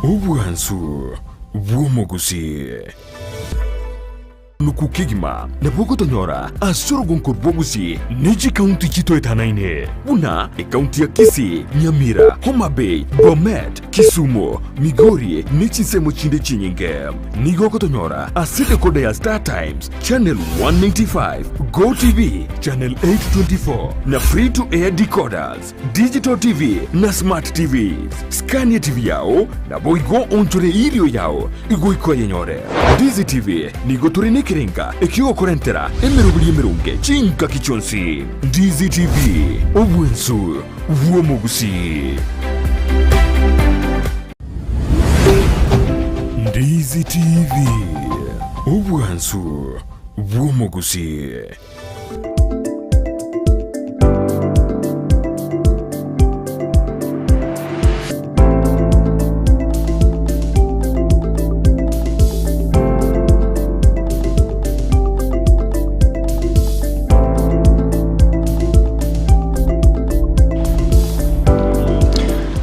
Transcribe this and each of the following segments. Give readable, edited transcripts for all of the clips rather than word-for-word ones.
Ubuansu Gusii Nuku kigima na boko tonyora asoro gonko Gusii Niji County chito etanaine una county ya Kisii, Nyamira, Homa Bay, Bomet, Kisumu, Migori nichi semo chinde chinyinge Nigoko tonyora aside kode ya Star Times Channel 195 Go TV Channel 824 na free to air decoders Digital TV na Smart TVs Scania TV yao na boigo onchore ilio yao igo yenyore Ndizi TV nigo turine kirenga ekigo korentera emerunge chinka kichonsi Ndizi TV Obuensu Gusii Ndizi TV Obuensu Gusii.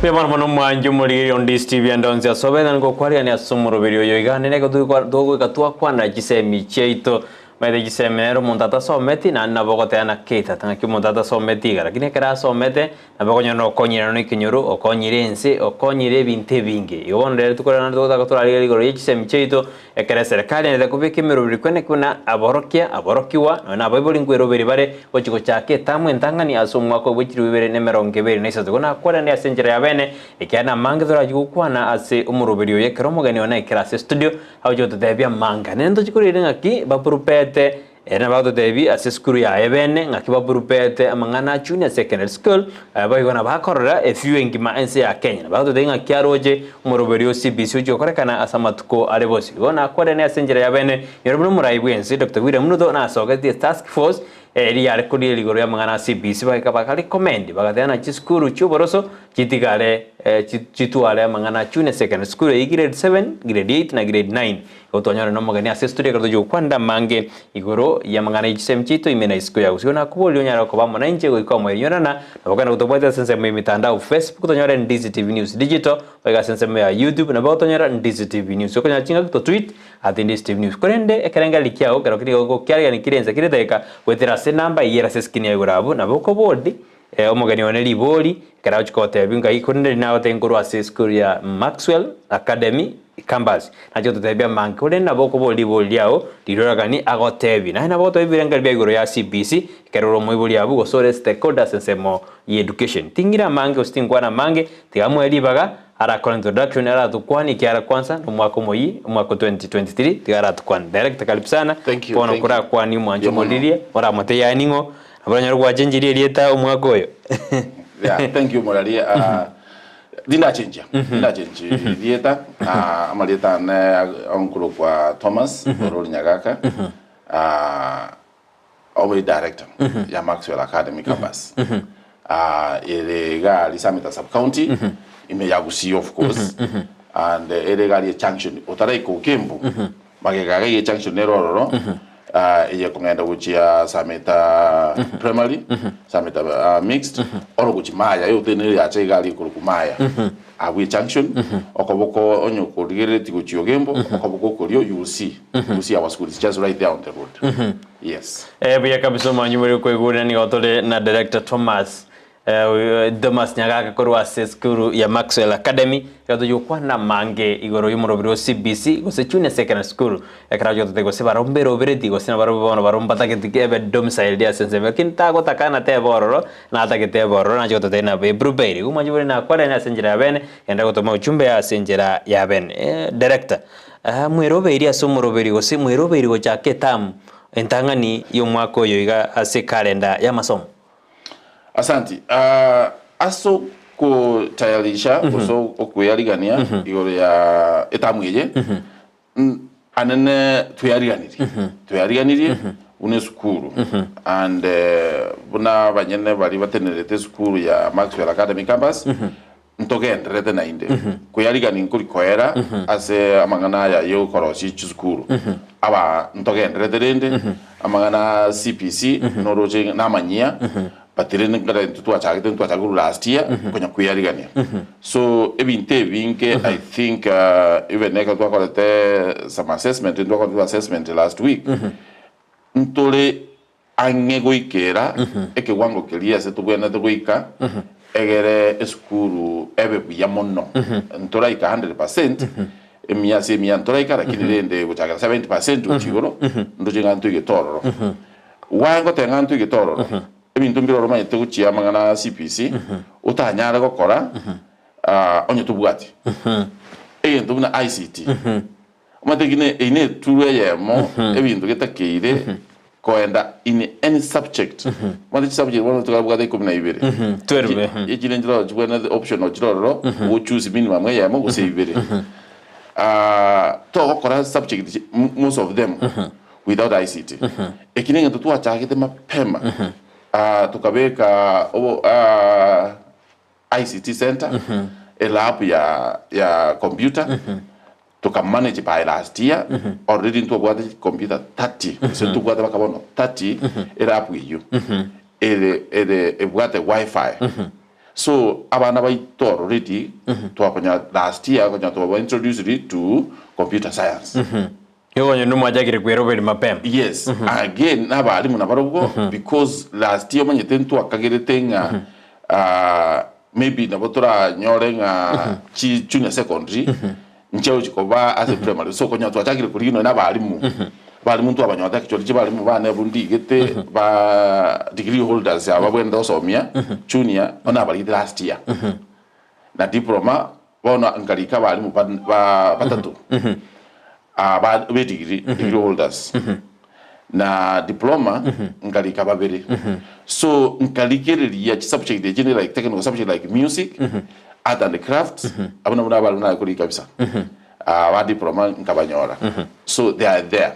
Pemar mano manju muri on this TV and on the sobe nan go kwari ani asumuro video yo igane ne go dogo katua kwana jisemi cheito mede jisemero montata someti na nabogote ana keita tanga ki montata someti gara kine kara somete nabogonyo no konyira no ikinyuru okonyirense okonyire binte binge yonde tukora na dogo katura ali go jisemi cheito ekere serikali ne kubike mirubiri kwene kuna aborokiwa na bible ngwero beri bare ochiko chake tamwe ntangani asumwa ko bwikiri bibere ne meronge beri ne isazo kuna kwara ne asenjera yabene ikiana mangithora jukwana ase umurubiri yekero mugani ona ikirase studio haujo tutebia manga nendo chikurire ngaki bapurupete ena bato devi aseskuru ya ebene ngakiba burupete amangana junior secondary school bayigona bakorera few ngima ense ya Kenya bato de ngakiaroje umuroberi CBC ujo korekana asamatuko arebosi gona kwade ne asenjera ya bene yorobno muraibwensi Dr. William Nudo na soga the task force eri kuri ligoro ya mangana CBC bakali comment bagatana chiskuru chuboroso chitigale chituale mangana junior secondary school grade 7 grade 8 na grade 9 otonyora no magani asestudia kardo jo kwanda mange igoro ya mangana HSM chito imena isiko ya usiona kuboli onyara ko bamona nje go ikoma yonana nabokana kutobota sense mu mitandao Facebook tonyora Ndizi TV News Digital baga sense mu ya YouTube na botonyora Ndizi TV News okonya chinga to tweet at Ndizi TV News korende ekerenga likiao kero kiri go kyari yani kirenza kireteka wetera se namba yera se skini ya gurabu na boko bodi omogani oneli boli kara chikote binga ikonde na otengoro ase school ya Maxwell Academy campus na joto tebia mankole na boko boli yao diroragani agotebi na boto ibirenga bigoro ya CBC keroro moiboli abu go sore stakeholders sensemo education tingira mange ostingwa na mange tigamwe libaga ara kwa introduction ara tukwani kiara kwanza no mwaka 2023 tigara tukwan direct kalipsana kono kura kwani mwanjo molirie ora mate ya ningo abanya rwa jenjiri lieta omwaka oyo yeah thank you moralia Dina change lieta amalieta na onkulo kwa Thomas Orori Nyagaka our director ya Maxwell Academy campus ele ga lisamita sub county ime ya Gusii of course and ele ga junction otara ko kembu magega ga junction neroro iya kongenda wuchia sameta primary sameta mixed oro guchi maya yo tenere ya chegali kurukumaya awi junction okoboko onyo kurigere tiguchi ogembo okoboko kuryo you will see our school is just right there on the road yes biya kabisa manyumuri kwegura ni otole na Dir.Thomas Thomas Nyagaka korwa seskuru ya Maxwell Academy yato yokwana mange igoro yumurobiro CBC gose junior secondary school ekarajo to gose barombero bereti gose na baromba taketike domicile dia sense kinta go takana te bororo na takete bororo na joto tena be bruberi umajuri na kwale na senjera ya bene enda gotoma uchumbe ya senjera ya bene director mweroberi asumuroberi gose mweroberi go chake tam entangani yo mwako yo iga ase kalenda ya masomo. Asanti. Aso ko tayarisha oso okuyarigania igoro ya etamweye anene tuyariganiri une skuru and buna banyene bari batenerete skuru ya Maxwell Academy campus ntogendrete nainde kuyarigani nkuri koera ase amangana ya yo korosi skuru aba ntogendrete rende amangana CPC noroje namanyia patirene ngara tuwa chaguru last year konya kuyarigania so ebinte vinke I think even neka tuwa korete some assessment last week ntole angego ikera eke wango kelia se tugwena tugoika egere eskuru ebe buya monno ntola ika 100% emia se mia ntola ika lakini rende buchaga 70% uchigoro ndojinga ntuige tororo wango tenga ntuige tororo ebintu mbiro roma yetuguchia mangana CPC utanyara gokora onye tubwati eyento buna ICT umategine ine tuwe yemo ebintu getakeire koenda in any subject what subject one to go ko na ibere 12 ejile njiro jibona the option of jiro wo choose minimum ya mo go say ibere to okora subject most of them without ICT ekine ngento tu achagite mapema tukabeka ICT center a lab ya computer to manage by last year already into what computer 30 so to what bakabono 30 era up with you what Wi-Fi so abana baitor already to akonya last year akonya to introduce it to computer science yo nyo numa jagire kwero beli mapem yes again na bali muna barogo because last year manye tentu akagere tenga maybe na botora nyorenga chi junior secondary ncheo chikoba as a primary so konya to achagire kuri no na bali muntu abanyota kicholi bali mu bana bundi gete ba degree holders aba bwenda osomia junior ona bali last year na diploma bona ngalika bali mu batatu ba degree holders na diploma ngalika babere so nkalikeri ya subject de like technical subject like music art and craft abuna bali na kuri kabisa wa diploma nkabanyora so they are there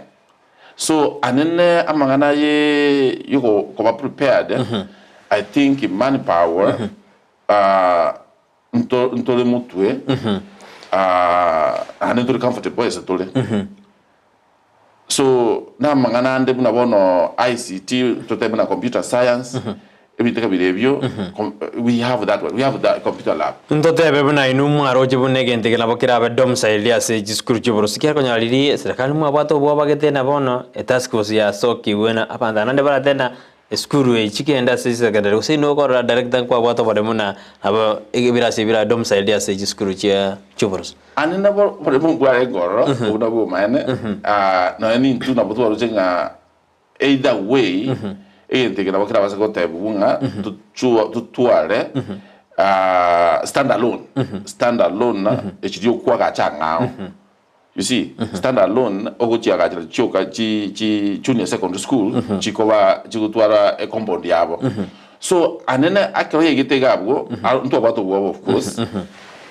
so anene amangana ye yuko koba prepared I think manpower ntole mutwe anentole comfortable is tole so na mangana ande buna bono ICT to table na computer science ebiteka bilebyo we have that computer lab ntote buna inu mwaro jibune gente kala bakira ba domicile ya se diskuru jiboro sikia konya lili serikali mwa bato bo bagete na bono task force ya soki wena apanda nande bara tena skuru e chikenda se secondary usino ko director kwa bato bade muna aba egibira se bira domicile ya se diskuru chia jiboro anena bo mu gwa egoro una bo mane no ni tu na boto warujenga either way tegena bakira basa ko tebunga tutuare stand alone na echidio kwa gachanga you see stand alone ogochi agachira choka chi junior secondary school chikoba chikutwara e compound yabo so anena akero yegitega abwo nto abato bwo of course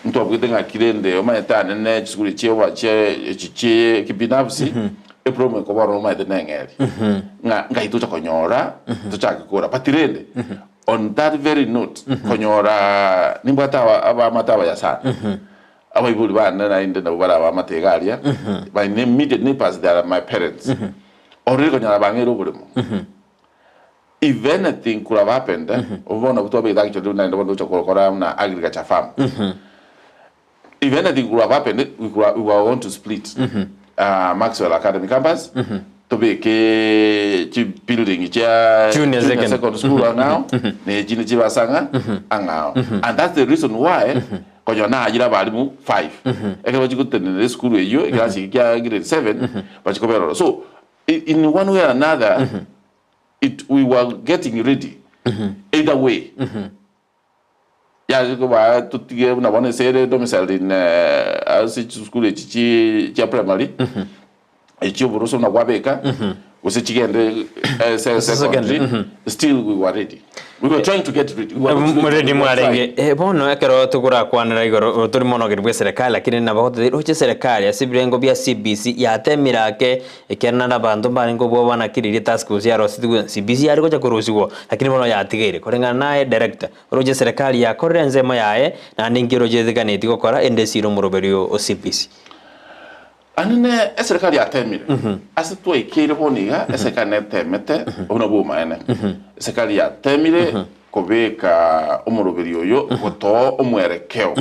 nto abwitenga kirende omayeta anene school chewa che kibinafsi e problem ko baro ma de nengeri nga itucha konyora tucha kukura patirende on that very note konyora nimbata aba matawa ya sana aba ibuli bana na inde na bara ba mategaria my immediate neighbors they are my parents already konyora bangero bulimo if anything could have happened obona butobe actually na ndo chokora na agriculture farm if anything could have happened we were want to split Maxwell Academy campus to be ke building cha junior secondary school now ne jini jibasanga angao and that's the reason why konyona ajira balimu 5 ekaba chikutene school eyo ekasi kya grade 7 bachikobero so in one way or another we were getting ready either way ya ko ba tutige na bone sere domicile in school chi primary echi buruso na kwabeka usechigende secondary still we were ready. We were trying to get ready. We were ready mwarenge bono ekero tugura kwanira igoro turi mono girwe serikali lakini na bahote roche serikali asibirengo bya CBC yatemirake ekerna na bantu baringo bo bana kiriri task force ya rosidu CBC yari koja kurusiwo lakini bono yatigere korenga nae director roche serikali ya korenze mo yae na ningiro je thiganeti gukora endesiro muroberio o CBC anine serikali atemire asitwa ikire boniga serikali netemete ona buma ene serikali atemire kobeka omurubiri oyo goto omwerekeo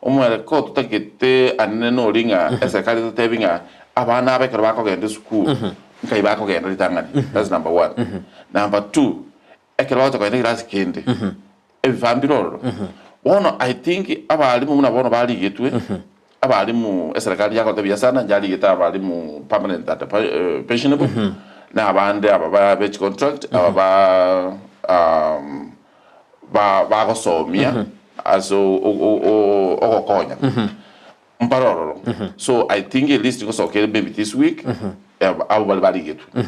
omwerekeo tutakite anine no ringa serikali tutebinga abana abekero bakogenda school nkai bakogenda ritangani. That's number 1. Number 2, ekero bakogenda class kende evambiroro ono I think abalimu muna bono baligetwe abalimu serikali yako tabia sana njali geta abalimu permanent that pensionable na abande ababa bench contract ababa ba gosomia aso ogokonya mparoro. So I think at least because okay maybe this week abo baligetwe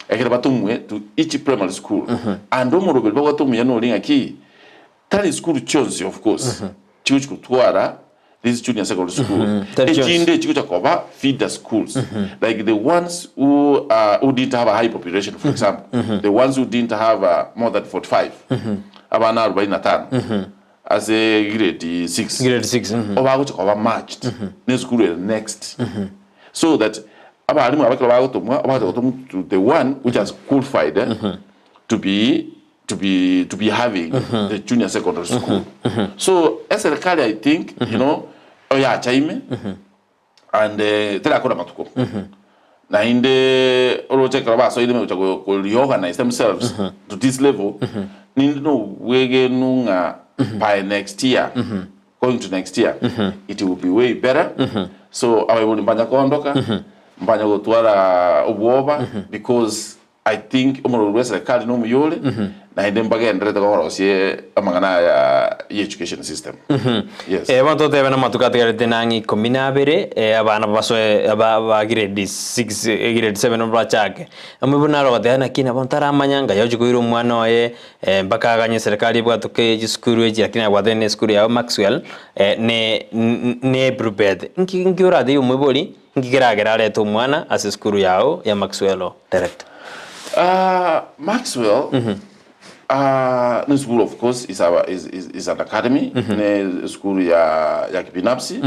ekero batumwe to each primary school and omurubel bagotumwe no linga ki tali school chose of course chicho kutwara this junior secondary school ejinde chicho koba feeder schools like the ones who didn't have a high population, for example the ones who didn't have more than 45 abana 45 as a grade 6 oba go koba matched ne school next so that abalimu abakira bagotumwa to the one which has qualified to be having the junior secondary school. So as a serikali I think you know oya chaime and tera kona matuko na inde oroche kraba so ile mecha ko reorganize themselves to this level nindo wege nunga by next year going to next year it will be way better. So awe boli mbanya kondoka mbanya gotwara obuoba because I think umururu serikali no muyole na inde mbagendere tokorosie amangana ya education system. Yes. Wanto tebe na matukatigare tenangi kombinabere abana basoe aba grade 6 grade 7 no chake amubuna ro batana kina bontara manyanga yaje kuiro mwana oye mpaka aganye serikali bwatuke school eji akina bwadene school ya Maxwell ne prepared nkiura de umuboli nkigeragera leto mwana as school yao ya Maxwell direct. Maxwell the school of course is an academy ne school ya kibinafsi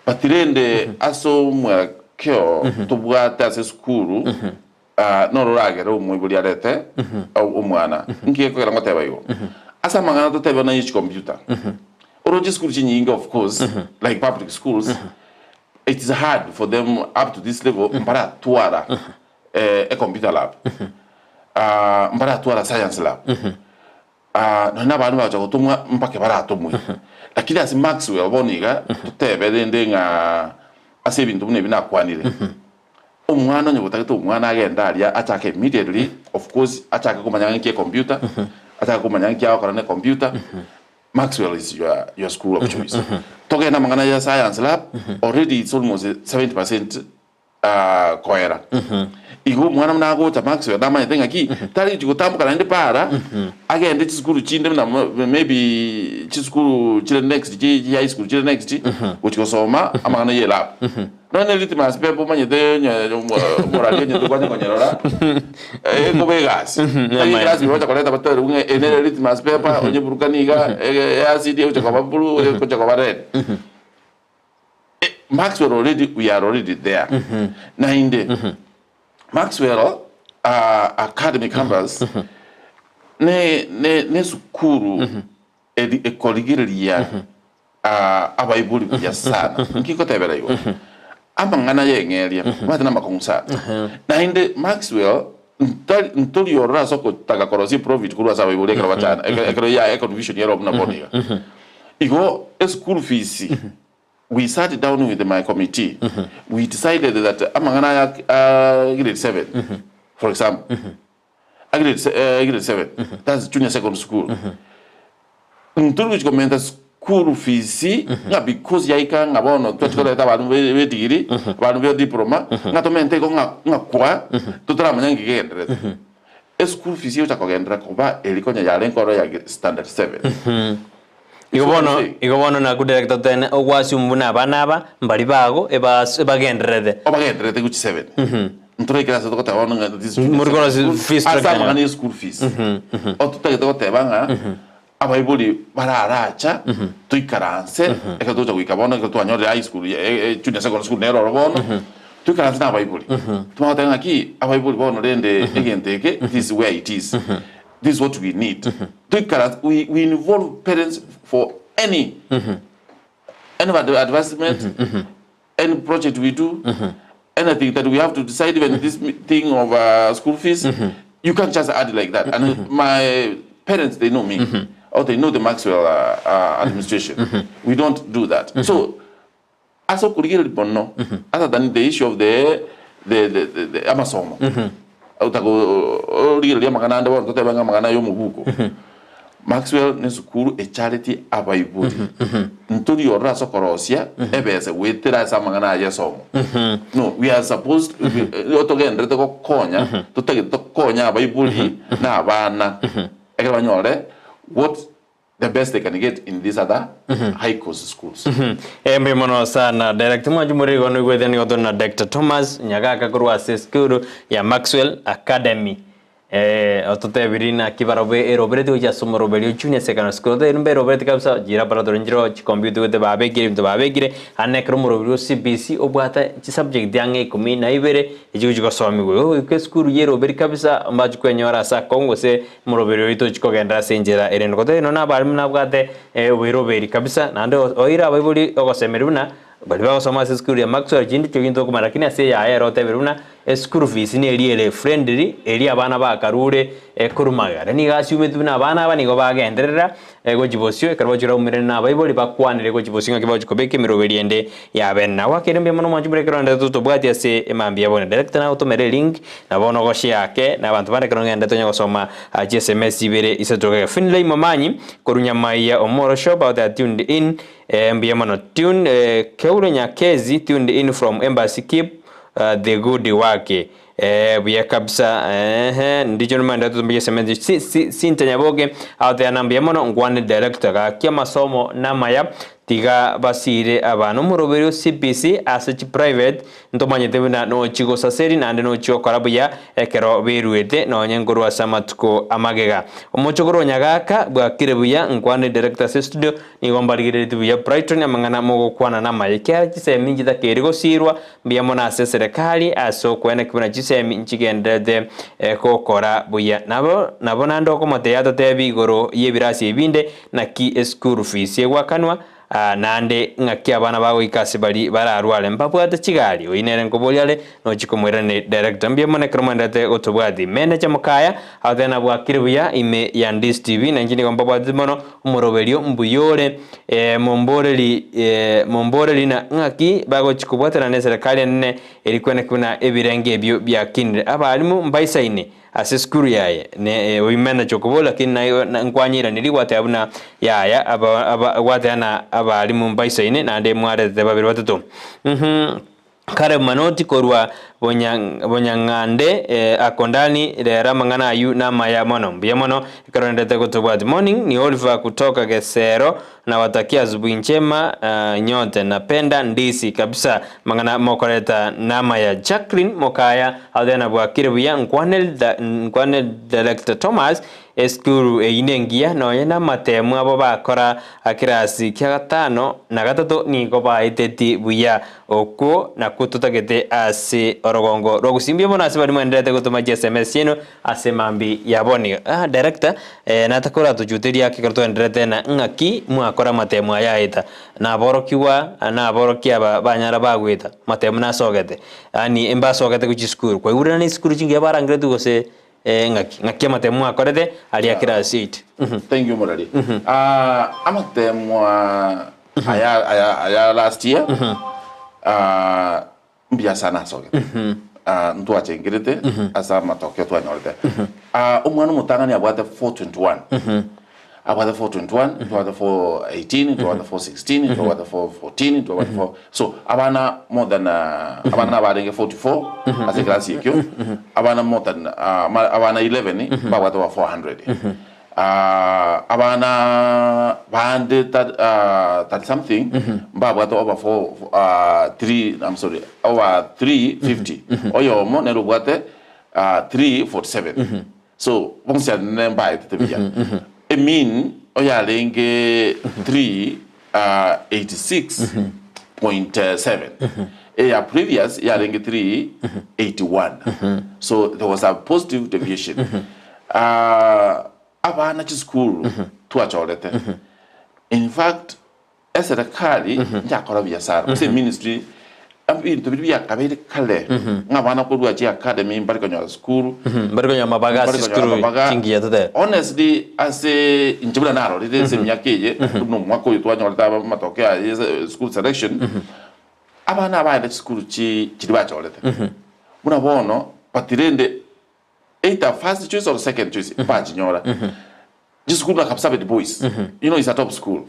patirende aso mwakeo tubwata ase school no ruragera umwibuli arete umwana nkiyeko era ngoteba yo asa mangana to tebe na each computer oroji school chinyinga of course like public schools it is hard for them up to this level mpara tuara a computer lab mpara tuara science lab na bantu bacha kutumwa mpake baratumwe lakini asi Maxwell boniga tutebe ndenga ase bintu bune binakwanire umwana nyo butagito umwana agenda alia atake immediately of course atake kumanya nki computer atake kumanya nki akora ne computer. Maxwell is your school of choice. Toge na mangana ya science lab already it's almost 70% koera igo mwana mna go ta Maxwell dama yenga ki tari jigutambuka na ndi para agende chiskuru chinde na maybe chiskuru chile next high school chile next uchikosoma amangana ye lab no ne litmus paper manye de morale nye kwanya konyerora ko vegas vegas biwacha koleta batero unge ene litmus paper onye burukaniga acid uchakaba blue uchakaba red. Maxwell we are already there. Na inde Maxwell academy campus ne sukuru ekoligiria abaibuli ya sana nkiko tebera yo amangana yengelia matana makonsa na inde Maxwell ntoli yorra soko takakorosi profit kurwa sabaibuli ekero bachana ekero ya ecovision yero na boniga igo school fees. We sat down with my committee. We decided that amangana grade 7, for example, grade 7, that's junior secondary school. Until which commented school fees, because yaika ngabono tuchikola abantu be degree, abantu be diploma, ngato mente ko ngakwa tutra manyangi gendere. School fees yo chakogendera koba elikonya ya lenkoro ya standard 7. Igobono na kudirector tene ogwasi umbuna banaba mbali bago ebagenderede obagenderede ku 7 ntore kira se tokota wana this murgora fees asa mangani school fees o tutake tokota banga abaibuli bararacha tuikaranse eka tuja kuikabona eka tuanyore high school junior secondary school nero robono tuikaranse na abaibuli tumatenga ki abaibuli bono rende egenteke this is where it is this is what we need tuikaranse we involve parents for any advancement any project we do anything that we have to decide even this thing of school fees you can't just add it like that and my parents they know me or they know the Maxwell administration. We don't do that. So, as a curriculum, bono, other than the issue of the Amazon, Maxwell Nesukuru a charity abaibudi. Ntuli ora sokorosia, ebese wetera samangana yesom. No, we are supposed to again retoko konya, to take the konya abaibudi na abana. What the best they can get in these other high cost schools. Embe mono sana director mwajumuri gonu gwethani odona Dir.Thomas Nyagaka kurwa school ya Maxwell Academy. Otote virina kibarobe roberto ya somoroberio junior secondary school de numbe roberto kabisa jira para dorinjiro computer de babe gire ane kromoroberio CBC obwata subject yange 12 ejuju ko somi go ke school ye roberto kabisa ambaje kwenyora sa kongo se moroberio ito chiko gendra senjera eren ko de no na bari na bwate we roberto kabisa nande oira baibuli ogosemeruna bali ba soma school ya Maxwell jindi choginto ko marakini ase ya erote beruna school fees ni eliere friendly eli abana ba karure kurumagara ni gasume tuna abana bani go bagenderera go jibosio karwajira umire na baiboli bakwanire go jibosio ngakibaje kobeke miroberiende ya benna wakirembe mono manjumure kronda tuto bwati ase emambi yabone director na automere link na bono go share na abantu bane kronda tonyo gosoma SMS ibere isatoka finlay mamanyi korunya maiya omoro shop out that tuned in mbiyamono tune keule nyakezi tuned in from embassy keep the good wake buya kabisa ndicho numanda tumbije semendi sintanyaboge out there nambiyamono ngwane director ka kia masomo namaya tiga basire abantu muroberio CPC as private ntomanyete bina no chigo saseri nande no chigo karabuya ekero beruete no nyengoro asamatuko amagega omochogoro Nyagaka bwa kirebuya ngwane director studio ni gombaligire tubuya Brighton amangana mogo kwana na mayekera kisemi njita kerigo sirwa mbiyamona ase serikali aso kwene kibona kisemi nchigendede kokora buya nabo nando ko mateyato tebi goro yebirasi ebinde na ki school fees yewakanwa nande ngaki abana bawe ikase bali bararwale mpapwata kigali oinere nkoboliale no chikomwerane director mbye mone kromandate otobwadi manager mukaya athena bwakiribuya ime ya Ndizi TV na ngini kompapwati mono umuroberio mbuyole momboreli na ngaki bago chikobwatana ne serikali nne elikwene kuna ebirenge ebyo byakinire abalimu mbaisaine ase school yaye ne wimena chokobola kinna nkwanyira niliwate abuna yaya aba watana abalimu mbaisaine nande mware de babiri batatu kare manoti korwa bonyangande akondani lera mangana ayu na maya mono biamono ikarondete kutubwati morning ni Oliver kutoka Gesero na watakia asubuhi njema nyote napenda Ndizi kabisa mangana mokoreta nama ya Jacqueline Mokaya adena bwa kiribuya nkwane Dir.Thomas eskuru einengia no yena matemu abo bakora akirasi kya gatano na gatatu ni go baiteti buya oko na kututagete ase orogongo rogusimbye bona ase bari mwenderete gutuma SMS yeno ase mambi yaboni director natakora tujuteria kikarto enderete na ngaki mwakora matemu ayaita na borokiwa na borokia banyara bagwita matemu na sogete ani emba sogete ku school kwa urana ni school jingi barangre tugose ngaki matemu akorete ali akira seat. Thank you Morali. Amatemu aya last year mbia sana sogete ntu achengirete asa matokeo twanyorete umwana mutangani abwate 421 abwate 421 abwate 418 abwate 416 abwate 414 abwate 4 so abana more than abana barenge 44 ase class yekyo abana more than abana 11 abwate 400 abana bande that something babwate over 350 oyo mo nero bwate 347 so bongsia nemba itebiya I mean oya lenge 386.7. Yeah, previous ya lenge 381. So there was a positive deviation. Abana chi school tuachorete. In fact, serikali njakora biashara. Say ministry to be a kabiri kale ngabana ko duachi academy mbari konyo school mbari konyo mabaga school kingi yatade. Honestly, as a injibula naro it is myakeje no mwako yitwa nyorta matokea school selection abana ba school chi chibacha olete muna bono patirende either first choice or second choice ba chinyora this school like the boys you know it's a top school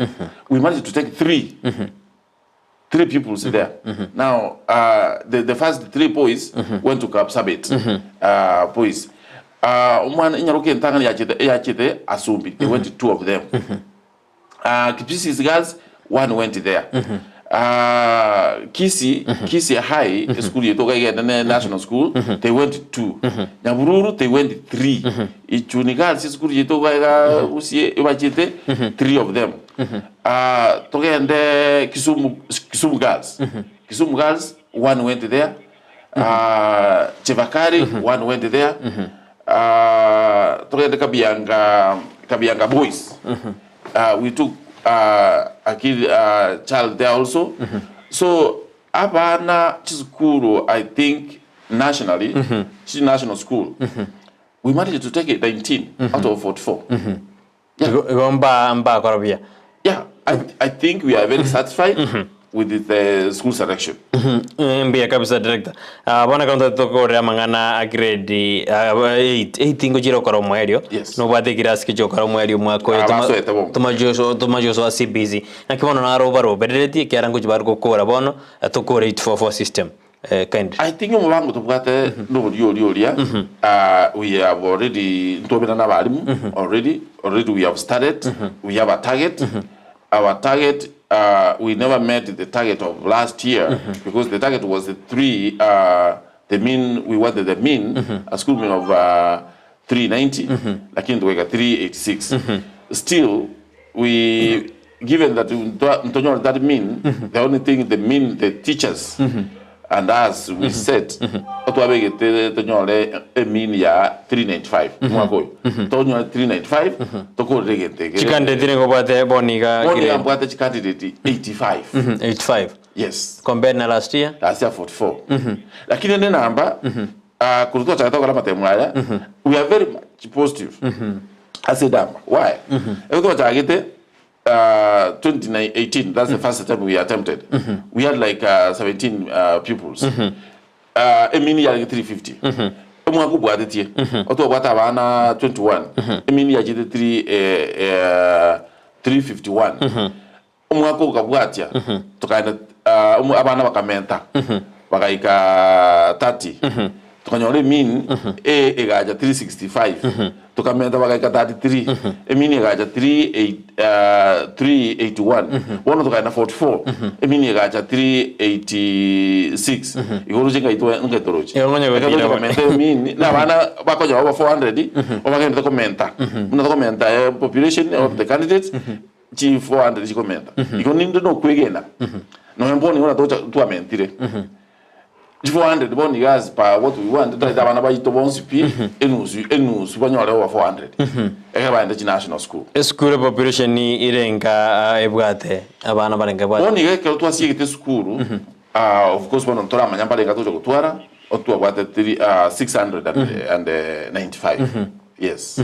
we managed to take three pupils there. Now, the first 3 boys went to Kapsabit boys. One in Yaroke and Yachite, Asumbi, they went to 2 of them. Kipisi's girls, 1 went there. Kisii High School, the national school, they went 2. Nyamururu, they went 3. Ichunigal School, Usie, 3 of them. Togende Kisumu girls. Kisumu girls, 1 went there. Chevakari, 1 went there. Togende Kabianga boys. We took a kid child there also. So Abana School, I think nationally, national school, we managed to take it 19 out of 44. Yeah, I think we are very satisfied with the school selection. Mbia kabisa director. Bona kaunta toko rea mangana grade 8 ingo jiro karo mwerio. No bade kirasi kijo karo mwerio mwako tumajoso asi busy. Na kibono na rovaro bedeti kiarangu jibaru kokora bono toko 844 system. Kind. I think mubango tupate no yoria. We have already already we have started. We have a target. Our target, we never met the target of last year because the target was the 3. The mean we wanted the mean a school mean of 390, like in the 386. Still, we given that that mean the only thing the teachers. And as we said, a mean ya 395. 395. Toko regente. Candidate boniga. Candidate 85. 85. Yes. Compared na last year? Last year 44. Lakini the number, we are very much positive. As a dam. Why? 2018, that's the first time we attempted. We had like 17 pupils. A mini 350. Mwaku bwadeti. Oto bwata bana 21. A mini 351. Mwaku kabwatia. Tukaenda abana bakamenta. Bakaika 30. Tukanyore mean egaja 365. Tukamenda bakaika 33. Emini egaja 381. Wono tukaenda 44. Emini egaja 386. Igoro jenga itwa ngetorochi. Tukamenda mean na bana bakoja over 400. Obagenda komenta. Muna komenta population of the candidates. Chi 400 chi komenta. Igoni ndo kwegena. No mboni ona tu amentire. 400 boni guys pa what we want that abana ba yito bonsi pi enusu banyole over 400 ekaba ende national school school population ni irenga ebwate abana barenga bwate boni ke to asiye school of course bono ntora manyamba lenga to kutwara otu abwate 695 yes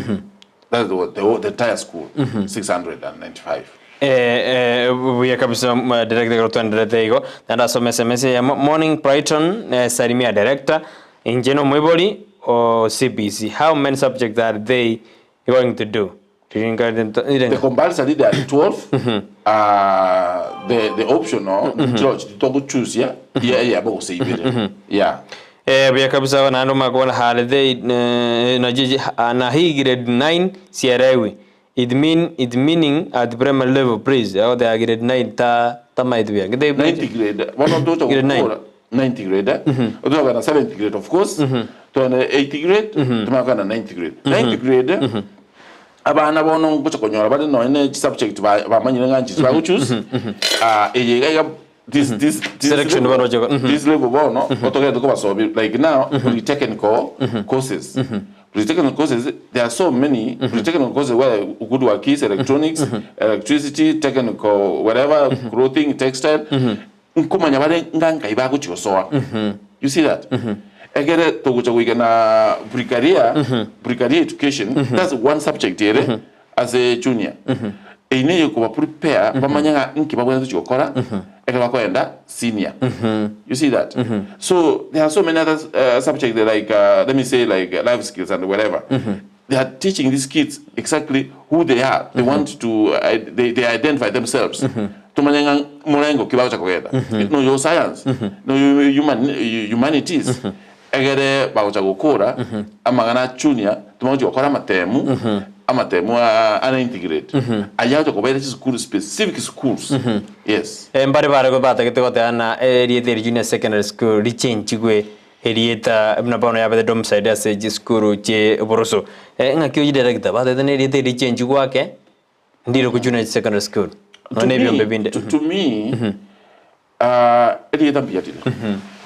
that's the entire school 695 we kabisa director rotondre tego nanda so SMS ya morning Brighton Salimia director Ingeno Mweboli or CBC. How many subjects are they going to do? The compulsory they are 12. The optional George to choose yeah both say yeah. We kabisa wana ndo makola holiday na jiji na hii grade 9 siarewi. It meaning at primary level, please. How they are grade 9 ta might be. 90 grade. One of those grade 9. 90 grade. Odo kana 70 grade of course. To 80 grade, to makana 90 grade. 90 grade. abana bono ngocha konyora bali no ene subject ba manyire nganji ba choose this selection this level bono otogedo ko basobi like now technical courses technical courses there are so many technical courses where good work is electronics electricity technical whatever clothing textile nkumanya bale nganga iba ku chisoa you see that egere to go to na precaria education that's one subject here as a junior ine yo prepare bamanya nki babona to chokora egere bakwenda senior you see that so there are so many other subjects like let me say like life skills and whatever they are teaching these kids exactly who they are they want to they identify themselves tumanya mulengo kibacho cha kwenda no your science no humanities egere bagocha gukura amagana junior tumaje gukora amatemu ana integrate ayaje ko bere school specific schools yes mbare bare ko bata kete kote ana area junior secondary school richenchi gwe erieta na bono ya bede domside ase school che boroso ngakyo jidera kita bata ne area richenchi gwake ndiro ku junior secondary school no ne byombe binde to me erieta mbiatile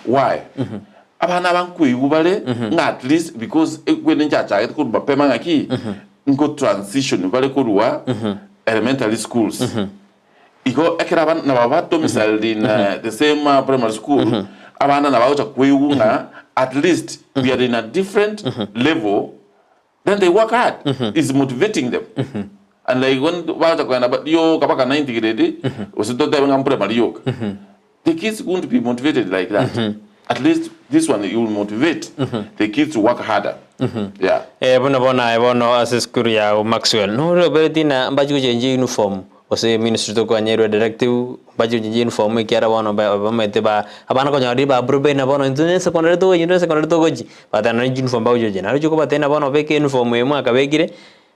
why abana bankuibale at least because ekwene nchacha ko bapema ngaki ngo transition bale kurwa elementary schools iko ekera na baba domicile in the same primary school abana na baocha kuiunga at least we are in a different level then they work hard is motivating them and like when baocha kwenda yo kapaka 90 grade usitote ngam primary yok the kids won't be motivated like that at least this one you will motivate the kids to work harder yeah bona as school ya Maxwell no rebelity na mbaju change uniform ose ministry to kwa nyero directive mbaju change uniform ikiara bona ba mete ba abana ko nyari ba brube na bona into secondary to goji bata na uniform ba ujoje na ruko batena bona beke uniform yemu akabegire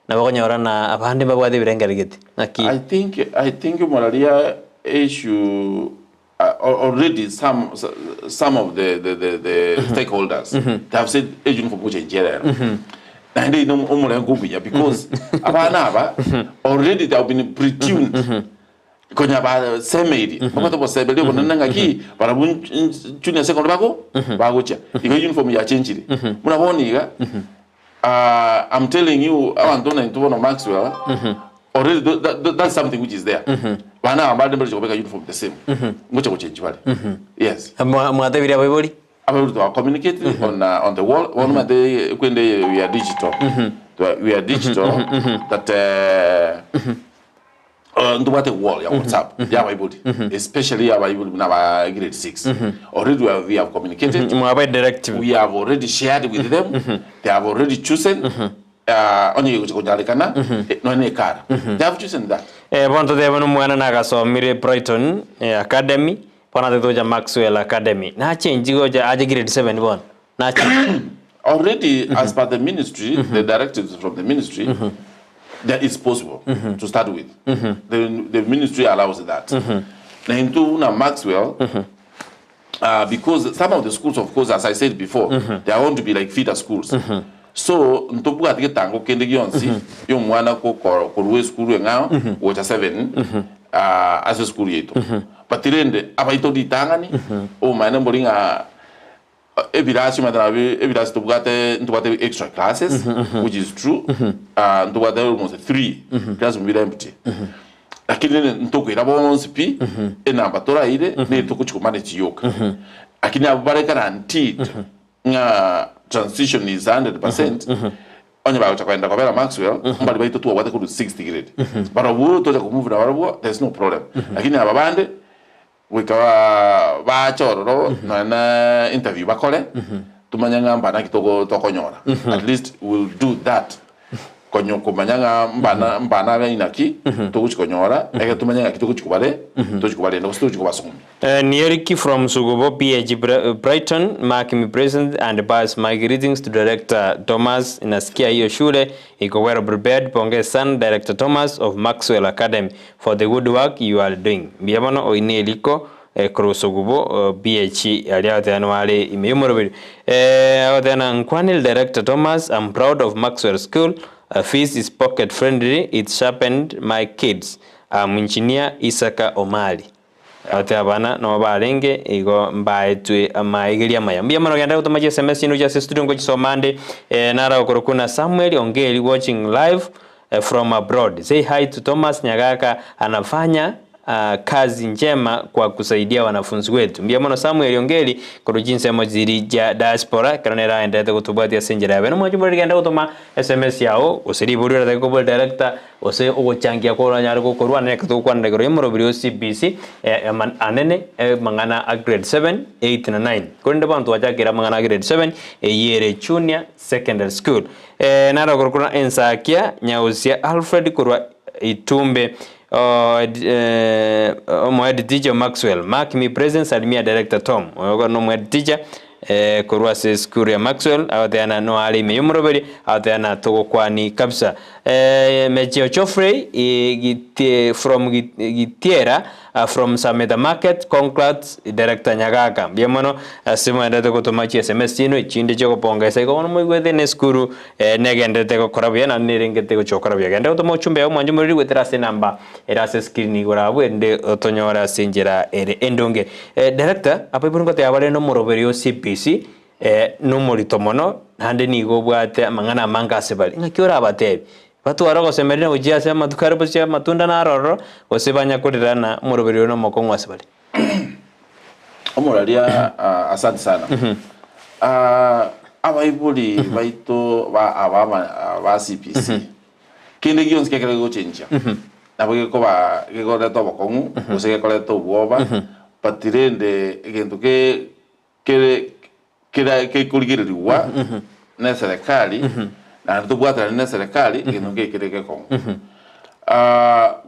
na bako nyora na abandi babwade birengarigete naki I think malaria issue already some of the stakeholders they have said agent for which Nigeria and they know because abana already they have been pre-tuned konya ba semedi bako to sebele ko nanga ki para junior second bako cha iko uniform ya change muna boniga I'm telling you abantona into one Maxwell already that's something which is there bana ambade mbele chobeka uniform the same ngocha ko change bale yes mwadabira babori able to communicate on the wall one of the when we are digital that on the wall ya WhatsApp ya Bible especially ya Bible na grade 6 already we have communicated directive we have already shared with them they have already chosen onye kujalikana no ne kara they have chosen that bonto de bono mwana na gasomire Brighton Academy pana de Maxwell Academy na change goja aje grade 7 bon na already as per the ministry the directives from the ministry that is possible to start with the ministry allows that na into na Maxwell because some of the schools of course as I said before they are going to be like feeder schools so ntobuga atike tango kende gionsi yo mwana ko ruwe school ngao wacha 7 as a school yeto patirende abaito ditangani o maana bolinga evidence madarabe evidence ntubate extra classes which is true ntubate almost 3 class will be empty lakini ntokwira bonse pi enamba tora ile ne tokuchikumane chiyoka lakini abareka guaranteed nga transition is 100% onye ba utakwenda kwa Maxwell mbali baito tu wate ku 60 grade bara wo to ku move na barabo there's no problem lakini ababande wikawa ba chororo na interview bakole tumanyanga mbana kitoko tokonyora at least we'll do that konyo kumanyanga mbana ba inaki to kuchikonyora ege tumanyanga kitoko chikubale to chikubale no sto chikubasumi Nieriki from Sugobo PH Brighton marking me present and pass my greetings to Director Thomas inasikia hiyo shule iko well prepared ponge san Director Thomas of Maxwell Academy for the good work you are doing biamono oineliko Sugobo PH aliatana wale imeyumorobiri atana Nkwani Director Thomas I'm proud of Maxwell School Fees is pocket friendly. It sharpened my kids. Engineer Isaka Omali. Ate abana no barenge igo mbaetwe amaigeria maya. Mbia mano genda utomaje SMS ino just studio ngo chisomande nara okorokuna Samuel Ongeli watching live from abroad. Say hi to Thomas Nyagaka, anafanya kazi njema kwa kusaidia wanafunzi wetu. Mbia mwana Samuel Ongeli kwa jinsi mojiri ya diaspora kanera endete kutubatia senjera beno mojibori genda utoma SMS yao usiri buri ra ko director ose ogochangia ko nyari ko korwa ne ko kwa ndegoro yemoro biri CBC anene mangana grade 7 8 na 9 konde bantu ajakira mangana grade 7 yere junior secondary school nara korokuna ensakia nyausia Alfred korwa Itumbe Moed teacher Maxwell mark me presence admia director Tom no moed teacher korwa se school ya Maxwell awatana no ali me yumroberi awatana togo kwani kabisa Mechio Chofrey from Gitiera from Sameda Market Congrats director Nyagaka biamono asema ndete ko tomachi SMS ino ichinde choko pongesa iko no mwigwethe ne skuru negendete ko korabya na nirengete ko chokorabya gende utomo chumbe yo mwanju muri gweterase namba erase screen igora bwende otonyora sinjera ere endonge director apa ibungo te abale no moroberio CPC no morito mono hande nigo bwate mangana manga sebali ngakiora abatebi Watu waroko semerina ujia sema tukaribu siya matunda na aroro wasibanya kudirana murubirio no mokongwa sebali. Omuralia asante sana. Abaibuli baito ba CPC. Kinde gions kekere go chenja. Nabage ko ba ko reto bokongu, useke ko reto buoba, patirende egento ke kuligiriwa na serikali. Na ndo bwata na serikali inonge kireke kongo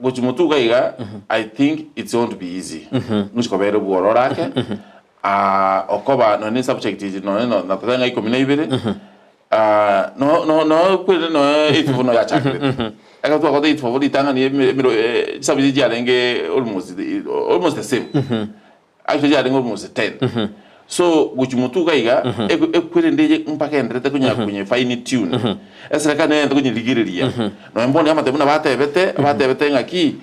gochimutuga iga I think it's going to be easy nushiko bere buoro rake okoba no ni subject no na tanga iko mina ibere no kwele no ifu no ya chakre aka to akoda ifu voli tanga ni miro subject ya lenge almost the same actually ya lenge almost 10 so gochimutuga iga ekwere ndeje mpaka endrete kwenye fine tune esaka ne kwenye ligiriria no mbone ama tebuna batebete ngaki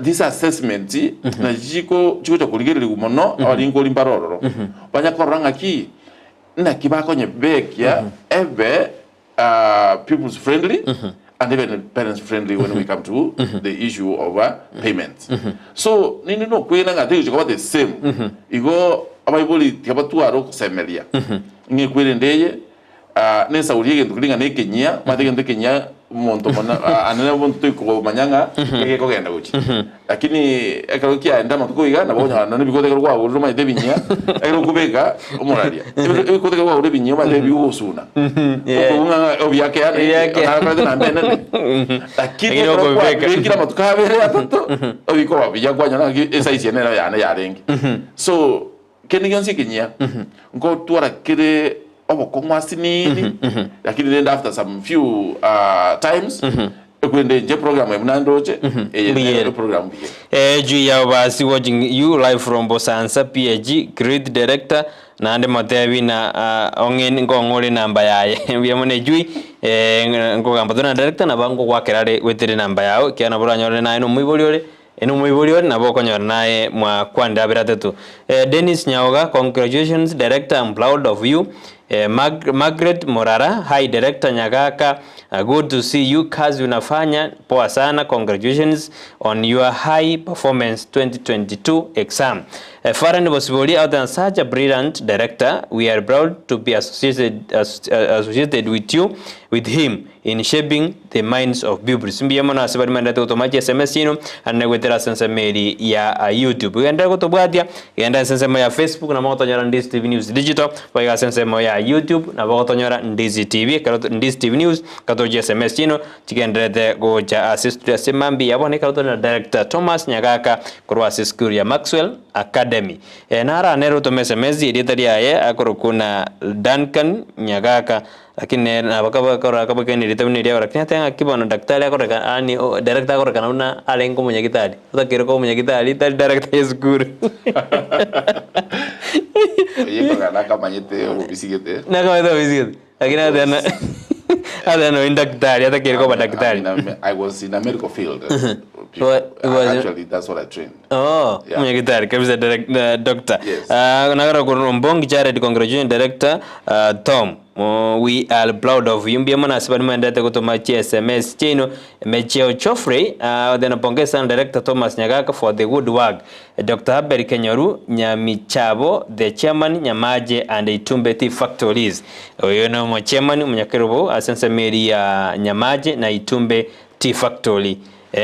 this assessment na jiko cha kuligirira gumono ari ngoli mbaroro banya koranga ki na kibako nye bekia ebe people's friendly and even parents friendly when we come to the issue of payment so nini no kwena ngati jiko the same igo abaibuli tabatuaro kusemelia nge kwere ndeye nesa uliye ndukulinga ne Kenya mateke ndo Kenya monto mona anana monto ko manyanga keke ko genda uchi lakini ekalokia enda matuko iga na bonya nani bikote kwa uruma de binya ekalo kubeka omuralia bikote kwa ure binya ma de biusuna ko unga obiake ya na mbene lakini ko kubeka kila matuka bere atanto obiko babija kwa nyana esa isienera ya rengi so kenigansi Kenya ngo tuara kire obokongwa sinini lakini then after some few times ekwende je program emnandoche program biye juu ya basi watching you live from Bosansa PG great director na ande matebi na ongen ngongole namba yaye byamone jui ngogamba tuna director na bango kwakerare wetere namba yao kiana buranyore na ino muiboliore eno muiboliore na boko nyora naye mwa kwanda biratatu Dennis Nyaoga congratulations director, I'm proud of you. Margaret Morara, hi director Nyagaka, good to see you, kazi unafanya poa sana, congratulations on your high performance 2022 exam. Farhan Bosiboli, out and such a brilliant director, we are proud to be associated with you, with him in shaping the minds of pupils. Mbiyamona asibari mandate utomaji SMS ino anegwetera sense meri ya YouTube. Uenda kutobwadia, uenda sense mo ya Facebook na mwato nyora Ndizi TV News Digital, waiga sense mo ya YouTube na mwato nyora Ndizi TV, karoto Ndizi TV News, katoji SMS ino, chikenderete goja assist ya semambi ya wane karoto na director Thomas Nyagaka, kurwa assist ya Maxwell Academy. Nara nero tome SMS editari aye akorokuna Duncan Nyagaka, lakini na bakaba kene litamni dia raknya tanga kibono daktari akoreka ani director akoreka na alengo munyagitari utakiro ko munyagitari tal director yesgur yeko kana kamanyete obisigete na kama ito obisigete lakini adana don't know, in daktari, hata kiriko ba daktari. I was in a medical field. Actually, that's what I trained. Oh, daktari, kabisa doctor. Yes. Nagara kurumbongi chare congratulations director Tom. We are proud of you. Mbia mwana asibani mwendete kutuma SMS chino Mecheo Chofrey. Then pongeza director Thomas Nyagaka for the good work. Dr. Haberi Kenyoru Nyamichabo, the chairman Nyamaje and Itumbe Tea Factories. Oyono mo chairman Mnyakerubo asense meri ya Nyamaje na Itumbe Tea Factory.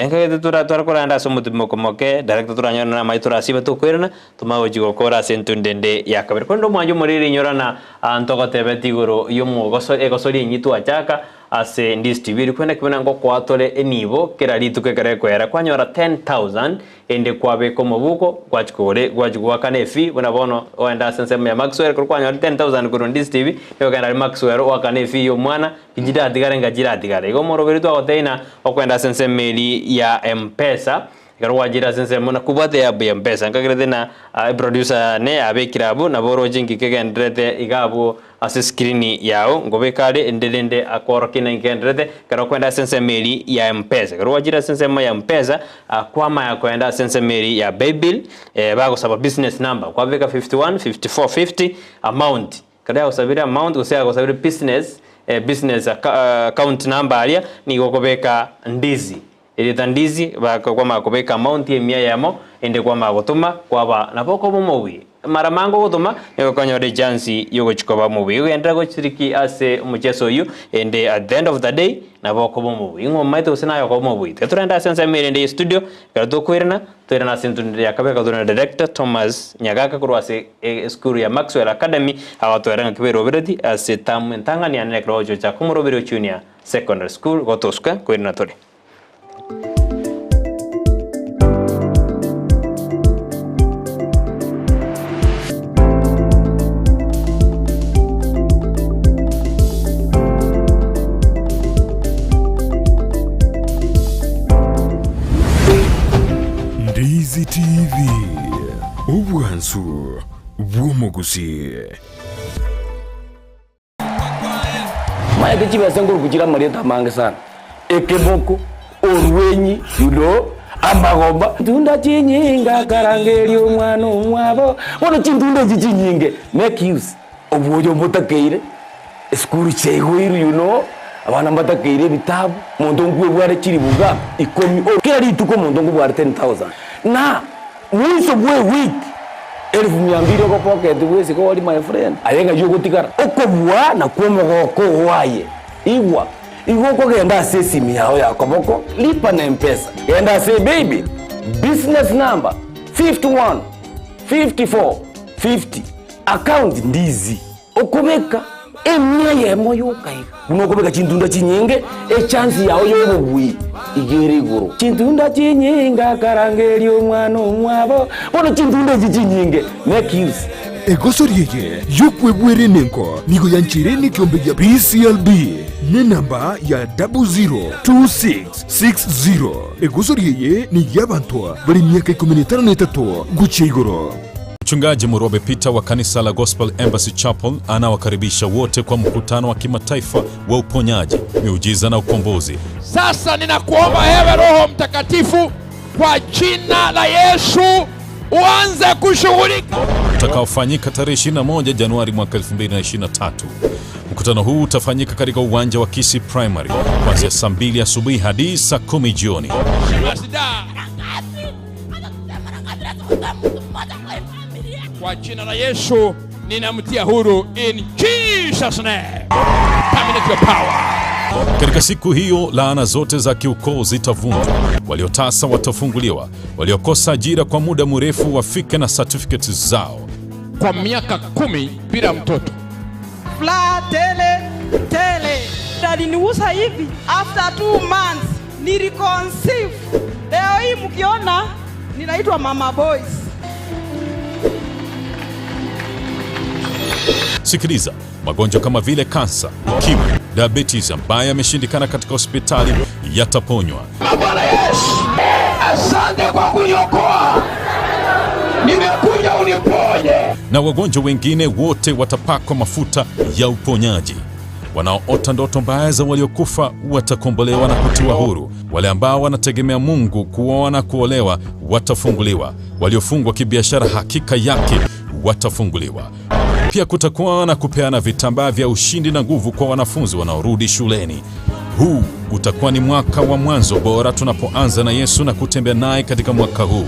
Ngake turakora anda somutumo komoke director turanyona na maitura siba tukwirana tumawoji gukora sentundende yakabere kondo mwanju muriri nyorana antoko tebeti goro yomo gosori nyitu achaka ase Ndizi TV kwenda kibona ngo kwatole enibo kirari tukekere kwera kwanyora 10,000 ende kwabe komobuko kwachikore gwajugwakane fi bona bono oenda sense ya Maxwell kwanyora 10,000 kuru Ndizi TV yogana Maxwell wakane fi yo mwana kijida adigare ngajira adigare go moroberi to oteina okwenda sense meli ya M-Pesa garwa jira sense mona kubate ya M-Pesa ngagirete na producer ne abekirabu na boro jingi kegendrete igabu ase screen yao ngobekale endelende akorokina ngendrete garokwenda sense meli ya M-Pesa garwa jira sense ya M-Pesa kwama ya kwenda sense meli ya Baybill bago saba business number kwa veka 515450 amount kada usabira amount usabira business account number alia ni gokobeka Ndizi ilita Ndizi kwa makobeka amount ye mia yamo ende kwa magotuma kwa ba napoko bomowi mara mango gotuma yego kanyore chance yogo chikoba mowi ugendra go chiriki ase mucheso yu ende at the end of the day naboko bomowi ngomaite usina yoko mowi teturenda sense mele ende studio gardo kwirna twirana sentunde yakabeka dona director Thomas Nyagaka kurwase school ya Maxwell Academy awatweranga kibero bereti ase tamwentanga ni anene krojo cha kumurobero junior secondary school gotoska kwirna tore. Ndizi TV Ubwansu Bw'Gusii Maya kichiba sanguru kuchira Marieta mange sana ekeboko orwenyi amagomba tunda chinyinga karangeri omwana omwabo wono chintunda chinyinge make use obuojo mutakeire school chego abana mbatakeire bitabu muntu ngwe bware chiri buga ikomi kila rituko muntu ngwe bware 10,000 na mwiso bwe week 1200 ko pocket wese ko wali my friend ayenga yugo tikara okobwa na kwomogoko waye igwa ko genda sesi miao ya koboko lipa na M-Pesa genda say baby business number 51 54 50 account Ndizi okobeka emya yemo yokai unokobeka chintunda chinyinge chance yao yobugwi igere guru chintunda chinyinga karangeri omwana omwabo bono chintunda chinyinge make use egosoriye yokwebwere nenko nigo yanchireni kiombe ya PCLB ne namba ya 002660 egosoriye ni yabantwa bali miaka 13 guchigoro. Mchungaji Murobe Peter wa kanisa la Gospel Embassy Chapel anawakaribisha wote kwa mkutano wa kimataifa wa uponyaji, miujiza na ukombozi. Sasa ninakuomba ewe Roho Mtakatifu kwa jina la Yesu uanze kushughulika. Utakaofanyika tarehe 21 Januari mwaka 2023. Mkutano huu utafanyika katika uwanja wa Kisii Primary kuanzia saa 2 asubuhi hadi saa 10 jioni. Kwa jina la Yesu ninamtia huru in Jesus name. Terminate your power. Katika siku hiyo laana zote za kiukoo zitavunjwa, waliotasa watafunguliwa, waliokosa ajira kwa muda mrefu wafike na certificates zao. Kwa miaka 10 bila mtoto. Fla tele. Aliniuza hivi after 2 months niliconceive. Leo hii mkiona ninaitwa Mama Boys. Sikiliza, magonjwa kama vile kansa, ukimwi, diabetes ambayo yameshindikana katika hospitali yataponywa. Bwana Yesu, asante kwa kuniokoa. Nimekuja uniponye. Na wagonjwa wengine wote watapakwa mafuta ya uponyaji. Wanaoota ndoto mbaya za waliokufa watakombolewa na kutiwa huru. Wale ambao wanategemea Mungu kuoa na kuolewa watafunguliwa. Waliofungwa kibiashara hakika yake watafunguliwa. Pia kutakuwa na kupeana vitambaa vya ushindi na nguvu kwa wanafunzi wanaorudi shuleni. Huu utakuwa ni mwaka wa mwanzo bora tunapoanza na Yesu na kutembea naye katika mwaka huu.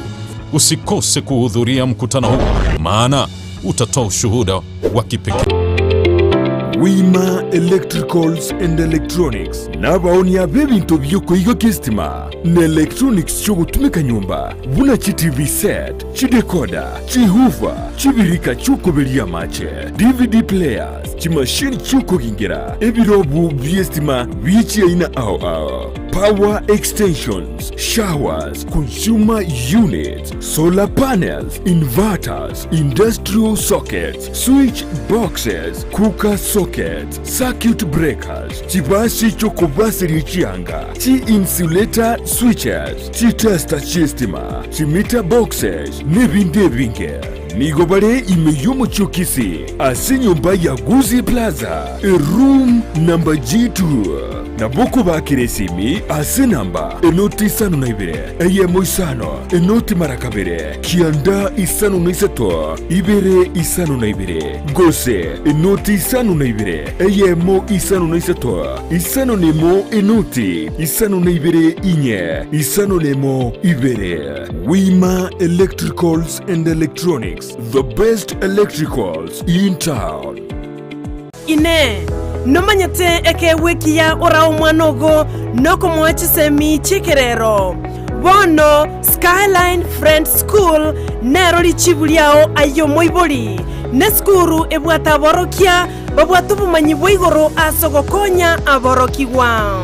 Usikose kuhudhuria mkutano huu, maana utatoa ushuhuda wa kipekee. Wima Electricals and Electronics nabaoni ya bebintu by'okuyiga kistima na electronics cyo gutumika nyumba buna chi TV set, chi decoder, chi hoover, chi birika cyo kubelia mache, DVD players, chi machine cyo kugingira ebirobu by'estima bichi aina ao power extensions, showers, consumer units, solar panels, inverters, industrial sockets, switch boxes, cooker sockets, circuit breakers, chibasi chokobasi richianga, chi insulator switches, chi tester chistima, chi meter boxes, nebinde binge. Nigobare imeyomo chokisi, asinyumba ya Gusii Plaza, room number G2. Naboko bakiresimi ase namba enoti isano na ibere eyemo isano enoti marakabere kianda isano na isato ibere isano na ibere gose enoti isano na ibere eyemo isano na isato isano nemo enoti isano na ibere inye isano nemo ibere. Wima Electricals and Electronics, the best electricals in town. Ine nomanyete eke wikia ora umwanogo noko mwachisemi chikerero bono Skyline Friends School nero lichibuliao ayo moiboli ne skuru ebwata borokia babwatu bumanyi bwigoro asogokonya aborokiwa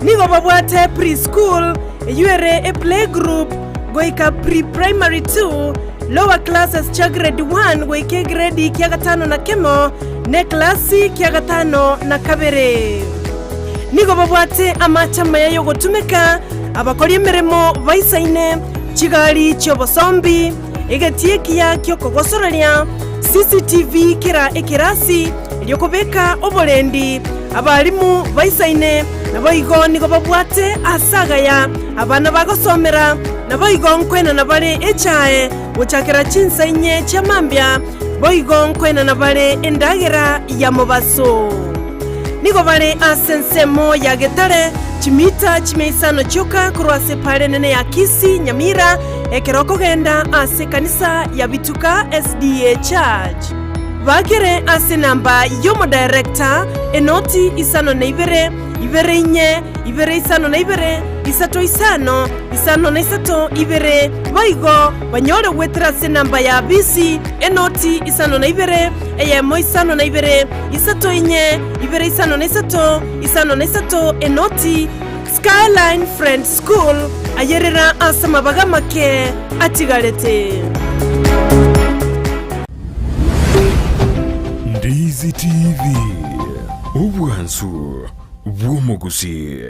nigo babwate preschool yuere a playgroup goika pre-primary 2 lower classes cha grade 1 goike grade kia gatano na kemo ne klasi kia gatano na kabere nigo babwate amachama yayo gotumeka abakori emeremo baisaine chigali chobosombi egetie kia kyokogosoreria CCTV kira ekirasi lyokobeka obolendi abalimu baisaine naboigo nigo babwate asagaya abana bagosomera naboigo nkwena nabale echae uchakira chinsainye chamambya boigo nkwena nabale endagera ya mobaso nigo bale asensemo ya getare chimita chimeisano choka kurwase pale nene ya Kisii Nyamira ekeroko genda ase kanisa ya Bituka SDA Church bagere ase namba yomo director enoti isano na ibere inye ibere isano na ibere isato isano na isato ibere baigo banyore wetera ase namba ya BC enoti isano na ibere eyemo isano na ibere isato inye ibere isano na isato enoti Skyline Friends School ayerera asama bagamake atigarete. Ndizi TV obwansu bw'omugusi.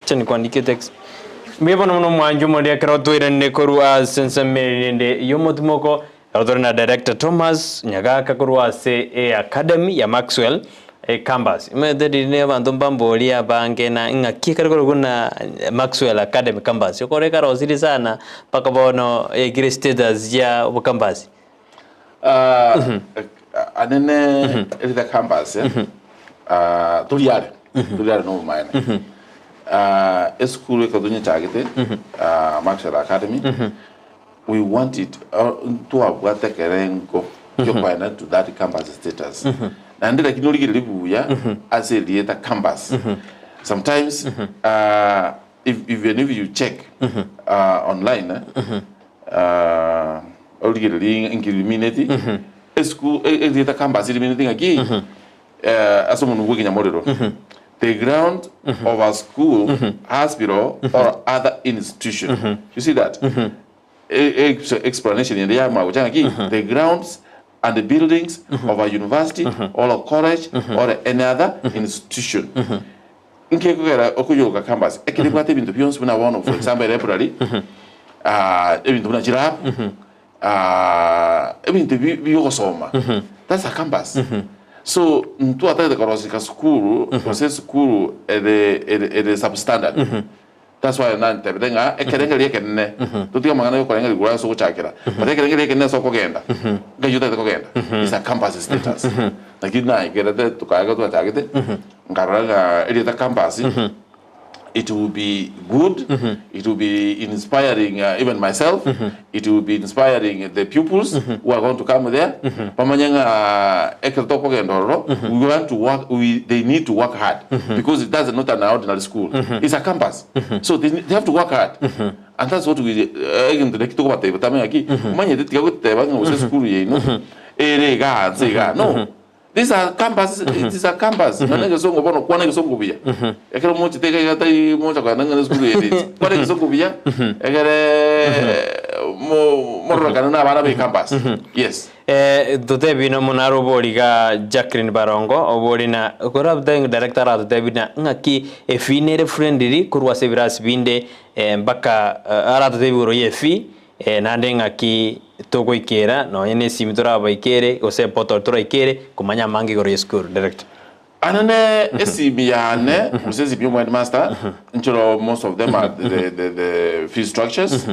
Chani kuandike text. Mbibo no mwanju mo dia kroto irene korua sensemere nde yomotumoko autorina Dir.Thomas Nyagaka korua se academy ya Maxwell campus. Imededi ne bantu mbamboli abange na ngaki kariko kuna Maxwell Academy campus. Yokore karo zili sana paka bono gire status ya obo campus. Anene the campus tuliare no mine. School kadunya chagete Maxwell Academy. We want it to have kerengo yokwana to that campus status. And like no libuya as a theater campus. Sometimes if you check online only in community school theater campus anything again as someone working a model. the ground of a school, hospital, or other institution. You see that? Explanation in the grounds and the buildings of a university or a college or any other institution. Campus. For example, library, that's a campus. So, to attend the school, school is substandard. That's why I'm not telling I can't get to the Amano Korean so chakra. But I can get so cogenda. It's a campus status. Like it night, get it to Kago to attack it. Garaga, it is a campus. It will be good. It will be inspiring even myself. It will be inspiring the pupils who are going to come there. We want to work. They need to work hard because it does not an ordinary school. It's a campus, so they have to work hard, and that's what we no. These are campuses. It is a campus. Yes. Tutebino munaro boliga Jacqueline Barongo obolina korabdeng director tutebina ngaki efinere friendly kurwa seviras binde mpaka ara tutebiro yefi nande ngaki togo ikera no yene simitora baikere ose poto tora ikere kumanya mangi gore school direct Anane esimiane musezi byo headmaster nchoro most of them are the fee structures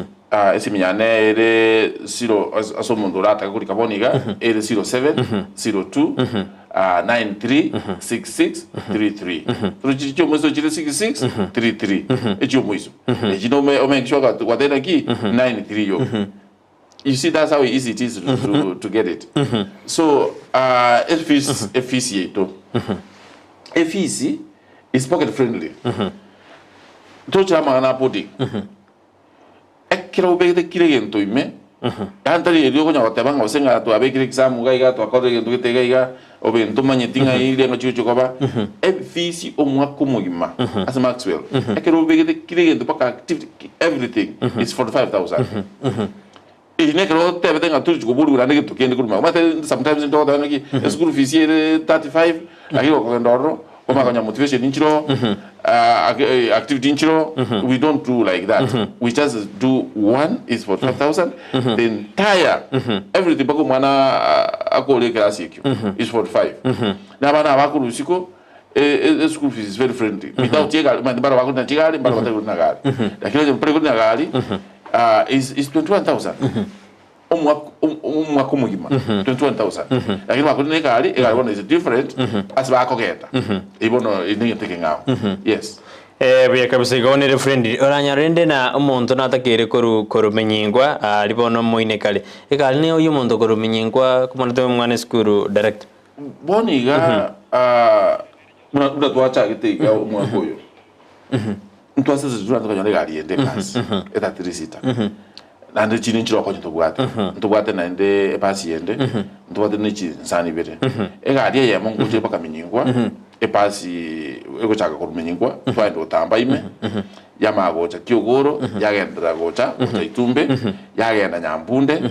esimiane ere 0 asomondorata kuri kaboniga ere 07 02 93 66 33 Tujicho mwezo jile 66 33 ejo mwezo ejino me omekishoka wadena ki 93 yo. You see, that's how easy it is to get it. So, FEC is pocket friendly. Tocha mana podi. Ekiro be the killing to me. Antari, you go to Tabang or Singer to a bakery exam, Gaiga to a college to Tegaiga, or in Tomanetinga, Ilian Chuchoba, FEC Omwakumima, as Maxwell. Ekiro be the killing to pocket activity, everything is 45,000. Sometimes in the school fees 35, motivation activity we don't do like that. We just do one is for 5,000. The entire everything is 45. School fees is very friendly. Without is 21,000. 21,000. Is different as yes. We are friendly. Oranya rende na umuntu natakere koru menyingwa libono moine kale. Ekali ne uyu muntu koru menyingwa kumonate mwana skuru direct. Boniga muna tuacha gitega umwakoyo. Ntwase zizura tukanyole gali ende class. Eta tirisita. Nande chini nchiro kwa ntubwate na ende epasi yende ntubwate nechi nsani bere ega adia ya mongo je baka minyingwa epasi ego chaka ko minyingwa twaende otamba ime yama gocha kyogoro yagenda gocha itumbe yagenda nyambunde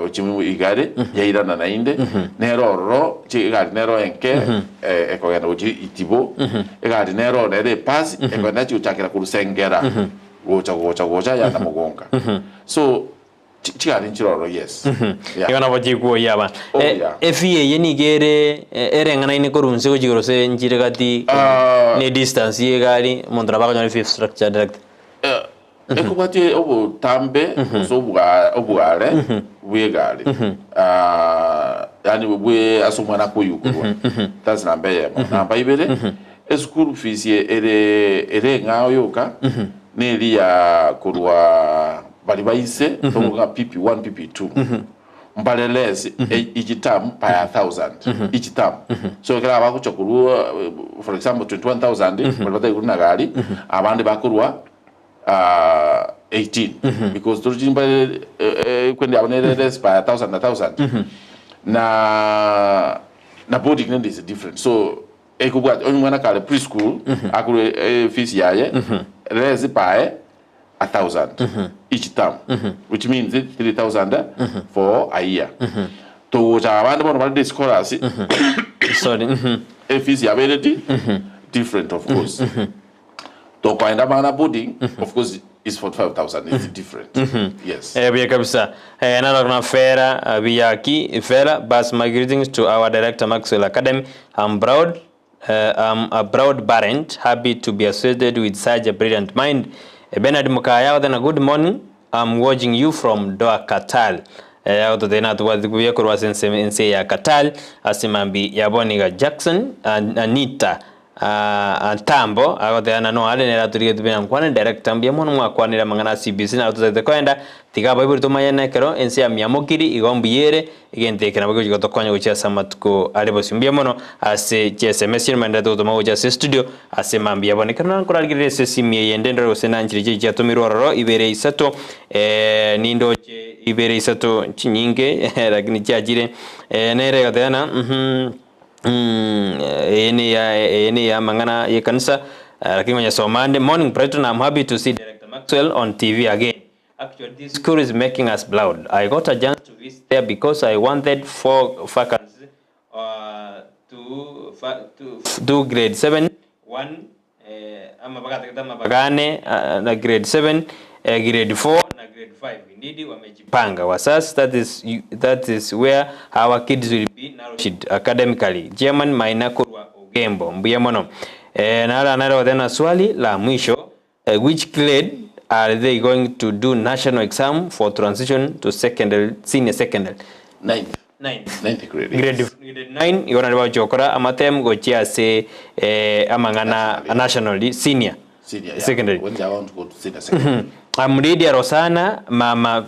ochimu igare yairana na inde neroro chi igari nero enke ekogenda ochi itibo igari nero nere pasi ekogenda chi uchakira kurusengera gocha ya namugonga. So chikari nchiroro yes. Yona bajikuo yaba. FEA yeni gere erengana ine korunse ko jigorose njire gati ne distance ye gali mondra ba ko fifth structure direct. Ekubati obo tambe so obugare we gali. Yani we asumana ko yuko. That's number ye. Namba ibere school fees ye ere ngao yoka. Neli ya kurwa balibaise tonga PP1 PP2 mbalelezi each term by 1,000 each term so kala bakuchokurwa for example 21,000 balibata kuna gali abandi bakurwa 18 because turjimba kwendi abonelezi by 1,000 na boarding is different so ekubwa omwana kale preschool akuru fees yaye rezi pae 1,000 each term which means 3,000 for a year to abantu bono bali scholars sorry fees yabe different of course to kwaenda bana boarding of course is 45,000 it's different yes bia kabisa na kuna fera biaki fera bas my greetings to our director Maxwell Academy. I'm a proud parent, happy to be associated with such a brilliant mind. Bernard Mukaya, then a good morning. I'm watching you from Doha, Qatar. Auto tena tuwazi kurwa sense ya Qatar asimambi yaboniga Jackson Anita Tambo agoteana no ale nera turiye tubena nkwane director mbia mono mwakwanira mangana CBC na tutete kwenda tigaba iburi tumayene kero ense ya myamukiri igombiyere igentekera bago jigotokonya gucha samatuko alebo simbia mono ase SMS manda to tuma gucha studio ase mambia bonekana nkuragire se simie yendendero sena nchirije ya tomirororo ibere isato nindo ibere isato chinyinge lakini chajire nere gateana ene ya mangana ye kanisa lakini kwenye somande morning Brighton. I'm happy to see Director Maxwell on TV again. Actually this school is making us proud. I got a chance to visit there because I wanted 4 vacancies to grade 7 1 ama bagane na grade 7 grade 4 na grade 5 indeed wamejipanga wasas. That is where our kids will be nourished academically. German Mainakurwa Ogembo mbuya mono nara tena swali la mwisho which grade are they going to do national exam for transition to senior secondary? 9th grade. Grade 9 yona riba chokora amatem gochia se amangana nationally senior secondary. When they want to go to senior secondary. I'm Lydia Rosana, Mama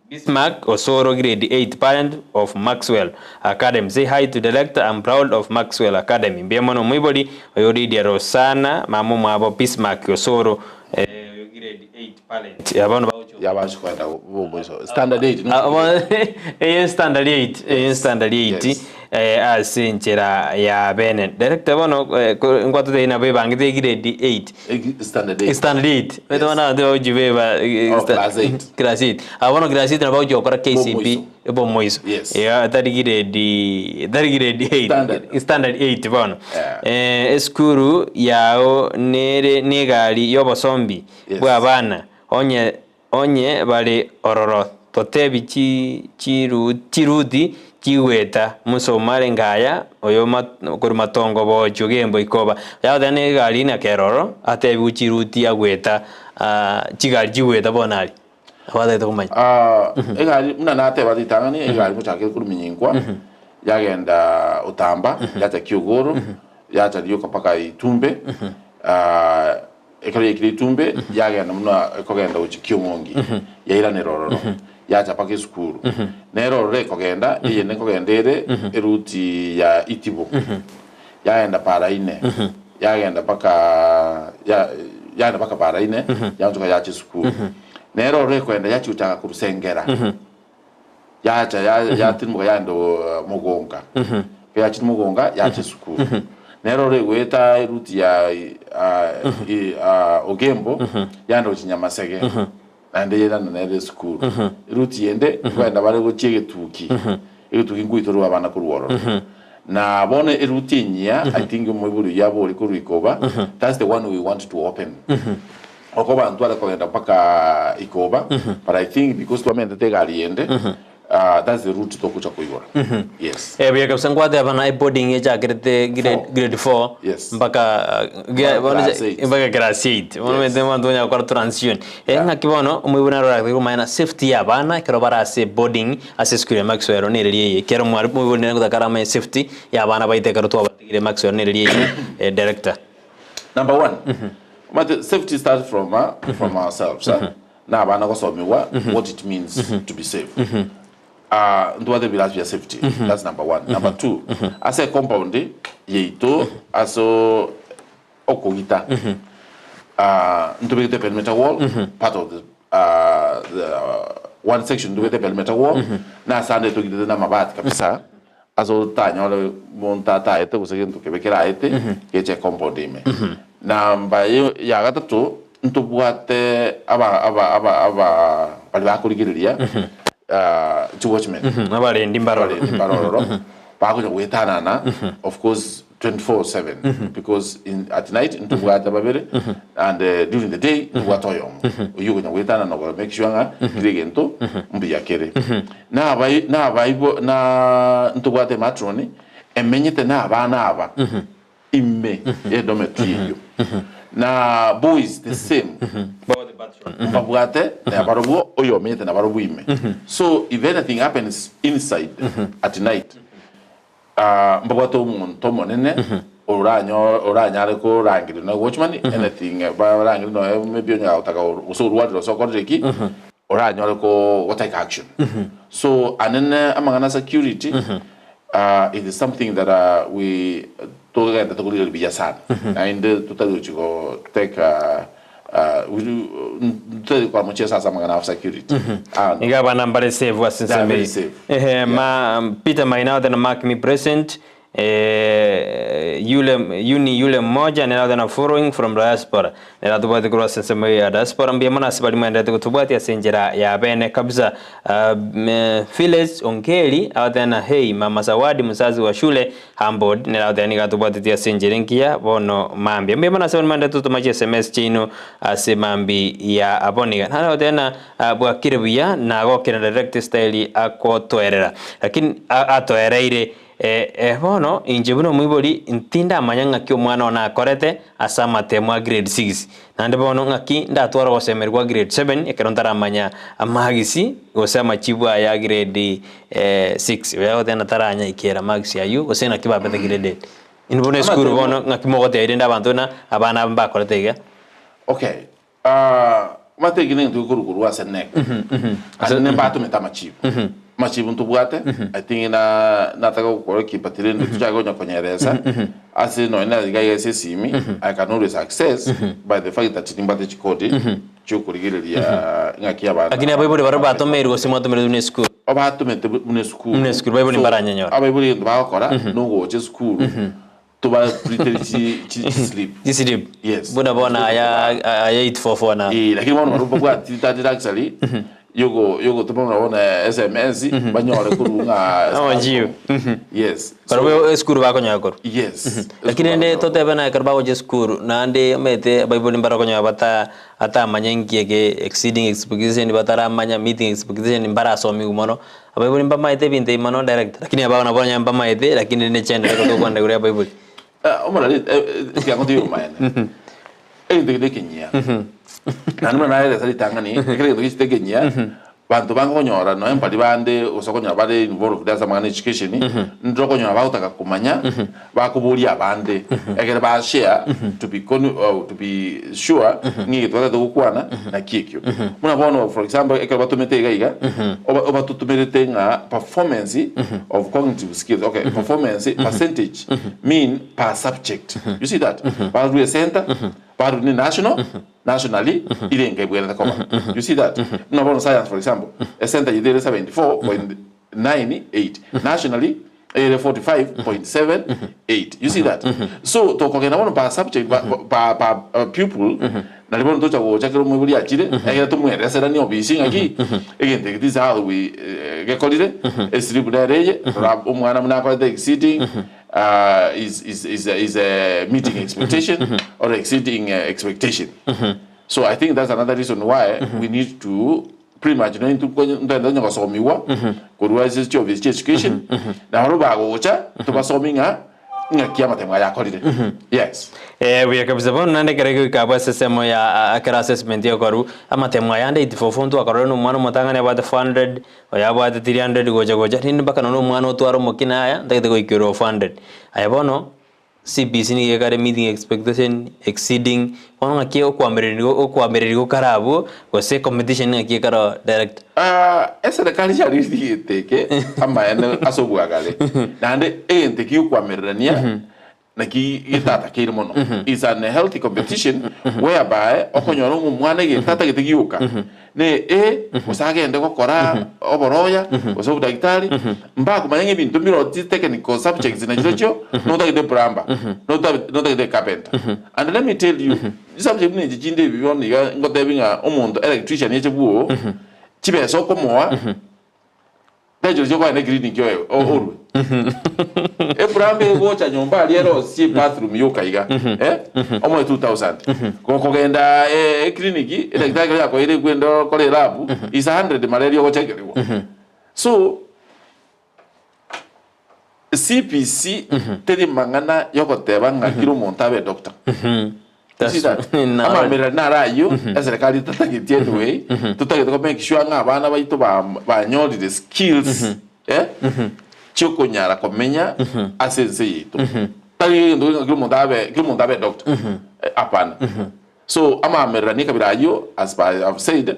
Bismarck Osoro, grade 8, parent of Maxwell Academy. Say hi to the director. I'm proud of Maxwell Academy. Biamono mwibodi, Lydia Rosana, Mama Mabo Bismarck Osoro, grade 8, parent. Yabacho kwenda standard 8. Standard 8. Standard 8. Asinchera ya bene director bono ngwatu de inabe bangite grade 8 standard 8 betona de ojibeba class 8 abono class 8 na bawo jokora KCP ebo moiso ya that grade 8 standard 8 bono eskuru yao nere negali yobosombi bwa bana onye bali ororo totebi chiruti kiweta musomare ngaya oyo kuri matongo bojo gembo ikoba yaudane gali na keroro ate buchiruti agweta chigali jiweta bonali abade to kumanya egali muna nate baditangani egali muchake kuri minyingwa yagenda utamba yata kiogoro yata liyo paka itumbe ekali itumbe yagenda muna ekogenda uchikyongongi yaira neroro yacha pake skuru nero re kogenda iye ne kogendere eruti ya itibo yaenda para ine yaenda paka yaenda paka para ine yanzuka yacha skuru nero re kwenda yacha utaka kurusengera yacha yatinmuka yando mugonga yacha mugonga yacha skuru nero re weta eruti ya Ogembo yando Chinyamasege ande yenda na school ruti yende kwenda bale go chege tuki etuki ngwitoro abana kuruoro na bone ruti nya I think mwiburu yabo liko ikoba that's the one we want to open okoba ntwala kwenda paka ikoba but I think because to amende tegali yende that's the route to kucha kuigora yes bia kabisa de abana boarding eja grade 4 yes mpaka class 8 wonmente mandonya kwa transition ngakibono mwibuna rora kuma safety ya bana kero bara se boarding ase school ya Maxwell nereliye kero mwibuna kutakara ma safety ya bana baite kero to abatigire Maxwell nereliye director number 1 but safety starts from ourselves na bana ko somiwa what it means to be safe ndo wade bila ya safety that's number 1 number 2 ase compound yeito aso okogita ndo be the perimeter wall part of the one section ndo be the perimeter wall na sande to gida na mabati kabisa azo tanyole montata ete kusekintu kebekera ete keche compound ime na mbayo ya gatatu ntubwate aba bali bakurigiriria to watchmen abali ndimbaroro bakunya kuitanana of course 24/7 because at night ntubwate babere and during the day ntubwatoyo uyukunya kuitanana no make sure nga kirigento mbi yakere na abayibo na ntubwate matroni emenyete na abana aba imme edometri yo na boys the same mbabwate na barobo oyo menyete na barobo imme so if anything happens inside at night mbabwato umuntu monene oranyare ko rangiri na watchman anything ba rangiri no maybe onya utaka usurwadi so kodreki oranyare ko what take action so anene amangana security it is something that we toga that we will be yasan and to tell you go take we do kwa mchesa sama ngana security ingaba nambale save wasinse ma Peter Mainao na mark me present yule mmoja na following from diaspora na tubati cross sema ya diaspora mbia mana sibali mwenda tubati asenjera ya bene kabisa Phyllis Onkeli awatana hey mama Zawadi mzazi wa shule Hambod na awatani tubati tia senjerenkia bono mambi mbia mana sibali mwenda tutumaje SMS chino asemambi ya aboniga na awatana bwa kirebuya na gokena direct style akotwerera lakini atoereire bono injebuno mwiboli ntinda amanyanga kyo mwana ona akorete asama temwa grade 6 nande bono ngaki ndatwara gosemerwa grade 7 ekerontara amanya amagisi gosema chibwa ya grade 6 wewe tena taranya ikera magisi ayu gosena kibabete grade 8 inbone school bono ngaki mogote irenda abantu na abana bakorete ga okay mate gine ntukuru asenek asene batu metamachibu machibu ntubwate I think nataka gukora kipatire ntujago nyakonyereza ase no ina gaye sesimi I can always access by the fact that nimbate chikodi cyukurigiriria ngaki abana lakini abayibuli baro batomeri gosema tomeri une school abatumete une school bayibuli baranyanyora abayibuli bakora no goje school tuba pretty sleep yes bona ya 844 na lakini wana marupa kwa titati actually yogo tupona wana SMS banyore kurunga awanjiyo yes parwe school bako nyakoro yes lakini nde tote bana karbago je school na nde mete bible mbara nya bata ata manyengi ke exceeding expectation batara manya meeting expectation mbara somi umono bible mbama ite binte mano direct lakini abana bona mbama ite lakini ne channel ko kwanda gure bible omara ya kontiyo maana de Kenya nanuma naye sali tangani ekere to kiste Kenya bantu bangonyora no empali bande usokonyora bade involved as amana education ndokonyora bautaka kumanya bakubuli abande ekere ba share to be sure ngi twata tukwana na kikyo muna bono for example ekere batumete gaiga oba tutumerete nga performance of cognitive skills okay performance percentage mean per subject you see that but we center but ni nationally ilenge bwela koma you see that no bonus science for example a center you did 74.98 nationally 45.78 you see that so to kokena bono pa subject pa pupil na libono to chago chakero mwibuli achire ega to mwere sera ni obisi ngaki egente this how we get colide esribu reje umwana mnako the exceeding is a meeting expectation or exceeding expectation so I think that's another reason why we need to pretty much no into ndanya kwasomiwa kodwa is job is education na roba gocha to basominga ngakia matema ya kolide yes we kabisa bon nande kereke ka sesemo ya akara assessment ya koru amatema yande itifofontu akaro no mwana mutanga ne bata 400 oya bata 300 goja nini baka no mwana otwaro mokina aya ndagete ko ikiro 400 ayabono CBC ni kare meeting expectation exceeding wana ngakio kwamereri karabo gose competition ngakio karo direct esa de kali chari teke ama ene asobwa gale nande ente ki kwamerania na ki itata kiri mono is a healthy competition whereby okonyora umwana gitata gitigiuka ne usage ende gukora oboroya uso daktari mba kumanya ibintu biro technical subjects na jicho no tagide bramba no tagide carpenter and let me tell you subject ni jinde biboni ngotebinga umuntu electrician yechebuo chibeso komoa Dejo jogo na green kyo oru. Bramba gocha nyomba liero si bathroom yokaiga omo 2000 kogenda clinic electrical yako ile gwendo kole lab is 100 malaria gochekerwa. So CPC tedi mangana yokoteba ngakiro montabe doctor. Ama mera narayo serikali tatagitie anyway tutagite ko make sure nga abana baito ba nyoli the skills choko nyara komenya asense yito tari ndo ngiro montabe doctor apana. So ama mera ni kabirayo as I've said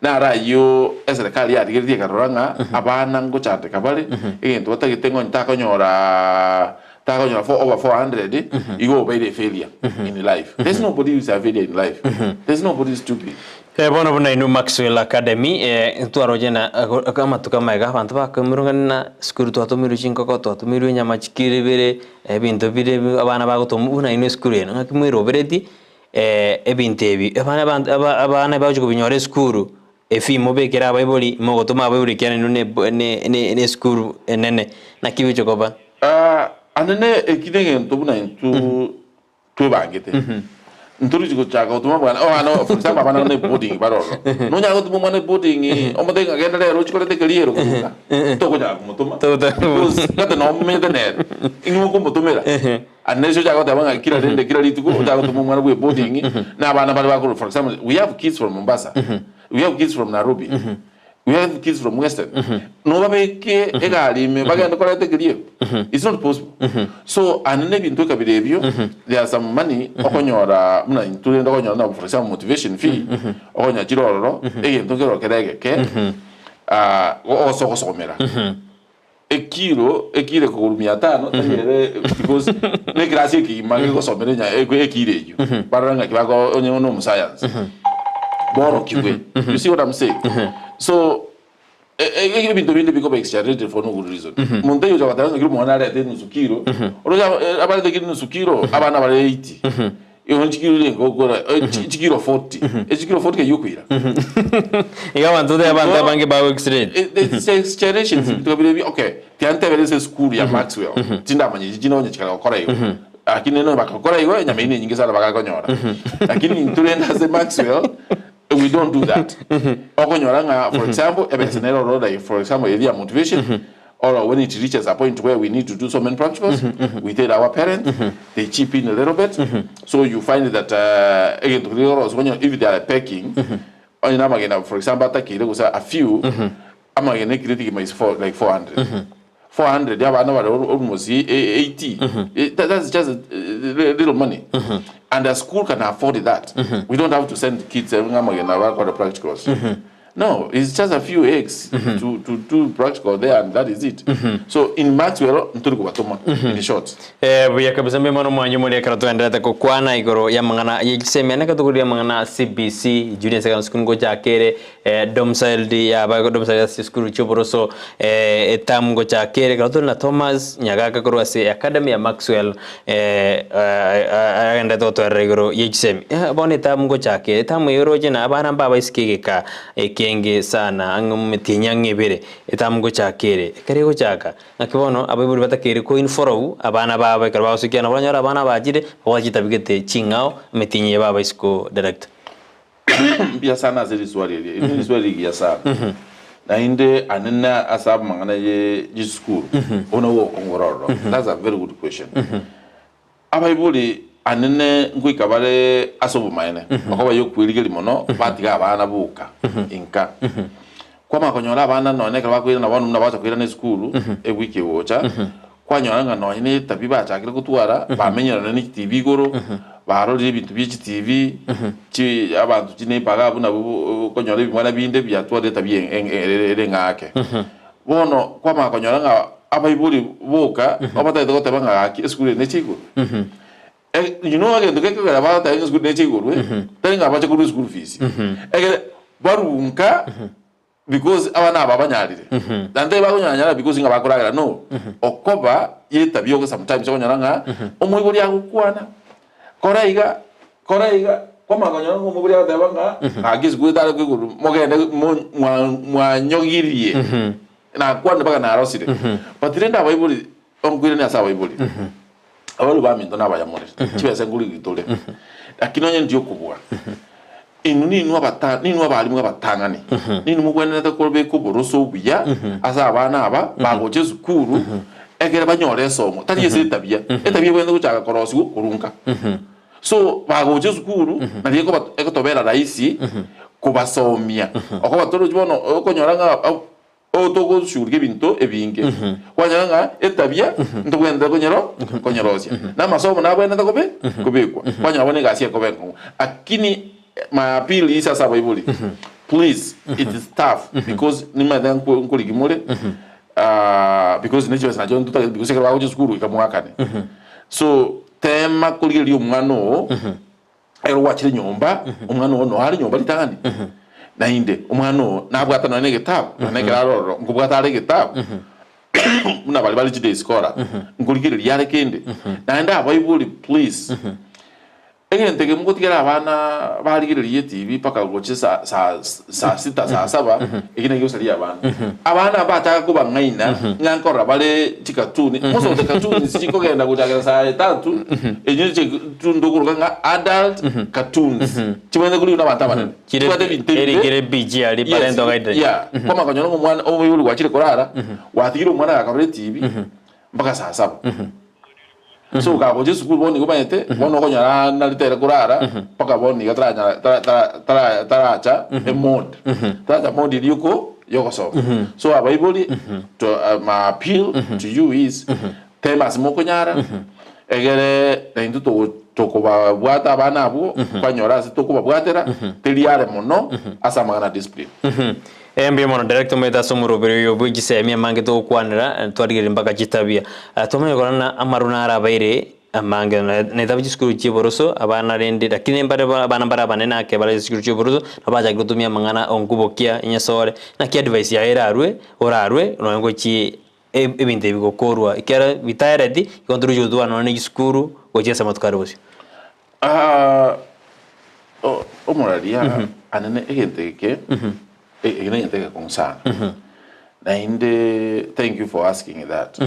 narayo serikali ya digiri karanga abana ngochate kabale ento batagite ngo ntakonyora for over 400 you go by the failure in life. There's nobody who's a failure in life. There's nobody stupid. Bona bona inu Maxwell Academy tuarojena kama tukamaiga abantu bakamurungana skuru twatumiru chinkoko twatumiru nyama chikire bere ebintu bire abana bagotuma inu skuru eno ngakimwiro bereti ebintu ebi abana baje kubinyore skuru efimo bekera abayiboli mogotuma abayiboli cyane ne skuru enene nakibicho koba anene ekidenge ntobuna ntu twebangete nturi jiko chaka utuma bwana ano for example bana ne boarding baroro no nyago tuma ne boarding omode ngagenda lero chikore te kaliero kuka toko ja kumutuma kata no mede ne ingo kumutumira anesho jago tabanga kila rende kila lituko jago tuma mwana we boarding na bana bali bakuru. For example we have kids from Mombasa, we have kids from Nairobi, we have kids from Western. No babeke egali me baganda kora te kaliero. It's not possible. So anene bintu kabidebyo there are some money okonyora muna intulenda okonyora for example motivation fee okonya jiroro egento kero kerege oso kosomera ekire ko 500 tayere because ne grazie ki magi kosomera nya ekire yu baranga kibago onye no science boro kiwe. You see what I'm saying? So I bintu bindi biko exaggerated for no good reason. Monte yo jagata ngiro mwana rete nusukiro. Oroja abale de kiro nusukiro abana bale 80. Yo chikiro lengo gora chikiro 40. Chikiro 40 ke yukwira. Igawa ntude abanta bange bawo exaggerate. The exaggerations okay. Tiante verese school ya Maxwell. Tinda manye jino onye chikala okora yo. Akini no bakakora yo nyama ine nyingi sana bakakonyora. Lakini ntulenda ze Maxwell we don't do that. For example, for example, area motivation, or when it reaches a point where we need to do so many practicals, we tell our parents, they chip in a little bit. So you find that if they are packing, for example, a few, I'm going to is like 400. 400, almost 80. That's just little money. And the school can afford that. We don't have to send kids for the practicals. No, it's just a few eggs to do practical there, and that is it. So in Maxwell, in short. We are kabisa mmono mwanyu muli karatu endelea kukwana igoro ya mangana yisemena kategori ya mangana CBC Junior Secondary School ngoja kere domicile ya bago domicile school choboroso etam ngoja kere karatu na Thomas Nyagaka korwase academy ya Maxwell agenda toto regoro yisem bone tam ngoja kere tam yoroje na abana baba iskigeka kenge sana angumetinyang ebere etam ngoja kere kare gochaka nakibono abiburi batakere ko inforo abana baba karba usikiana banyara abana bajire wajita bigete chingao metinye baba isko direct bia sana zeli swali ni swali ya sana na inde anena asab mangana ye school ono wo kongororo. That's a very good question. Abaibuli anene ngui kabale asobo maene akoba yo kwirigeli mono batiga abana buka inka kwa makonyora abana none kaba kwira na banu nabaza kwira ne school e wiki wocha kwa nyora ngano ine tabiba chakire kutwara bamenyera ne TV goro barori bintu biki TV chi abantu chine baga buna konyora bimwana binde byatware tabiye ngake bono kwa makonyora nga abaibuli boka abata ito teba nga school ne chigo you know again to get about the school ne chigo telling about the school fees again barunka because abana babanyarire dante bagunyanyara because nga bakoragira no okoba yetabyo ko sometimes onyaranga omwibuli akukwana koraiga kwa maganyoro ngo mubuli abanga agizwe dala kwiguru mogende mwanyogirie na kwanda baga na arosire patirenda abaibuli ongwire ne asa abaibuli abalu baminto na bayamore kibese nguri gitole akinonye ndio kubwa inuni ninu abalimu abatangani ninu mugwene takolbe kuboroso buya asa abana aba bagoje zukuru egere banyore somo tari yese tabia etabia bwende kuchaka korosi kurunka so bagoje zukuru na yeko ekotobera raisi kubasomia okoba toro jibono okonyoranga otogo shurike binto ebinge kwanyanga etabia ndogwenda konyorosia na masomo na bwenda takobe kubekwa kwanyabone gasia kobenko akini my appeal is as Bible. Please, it is tough because nima dan kuligimole because nature is not going to because sekara waje skuru ikamwakane. So tema kuligiri umwana ero wachire nyomba umwana no hari nyomba litangani. Na inde umwana nabwata no negetabu negera roro ngubwata ari getabu. Muna bali jide skora nguligiri yare kende. Na nda Bible please. Again, tege mukutikira abana barigiriye TV paka goche sa 6 sa 7 igine yosali abana bataka kuba ngaina ngankora bale tikatuni most of the cartoons chiko genda kutaga sa 3 enyine tundukuruka nga adult cartoons chimene kuli unabata bana erigire biji ali parento gaide yeah kama kanyoro mwana oyulu wachire korara wathiro mwana akabale TV mpaka saa 7 so ka boje school boni ko bayete bono ko nyara na litere kurara paka boni ka taracha mode taracha mode yuko so so abaibuli to my appeal to you is temas moko nyara egere ndu to ko bwata bana abo kwa nyora se to ko bwatera teliare mono asa magana discipline Embi mono director meta somuro bere yo bugi se mi mangi to kwanira twarigire mpaka chitabia tome korana amaruna arabaire amange ne tabi skuru chiboroso abana rende lakini mbare abana barabane na ke bare skuru chiboroso abaja gutumia mangana onkubokia inyasore na ki advice ya erarwe orarwe no ngo chi ebinte bigokorwa ikera bitaredi ikontru jodwa no ne skuru oje samatkarosi moralia anene egente ke igna take concern na inde thank you for asking that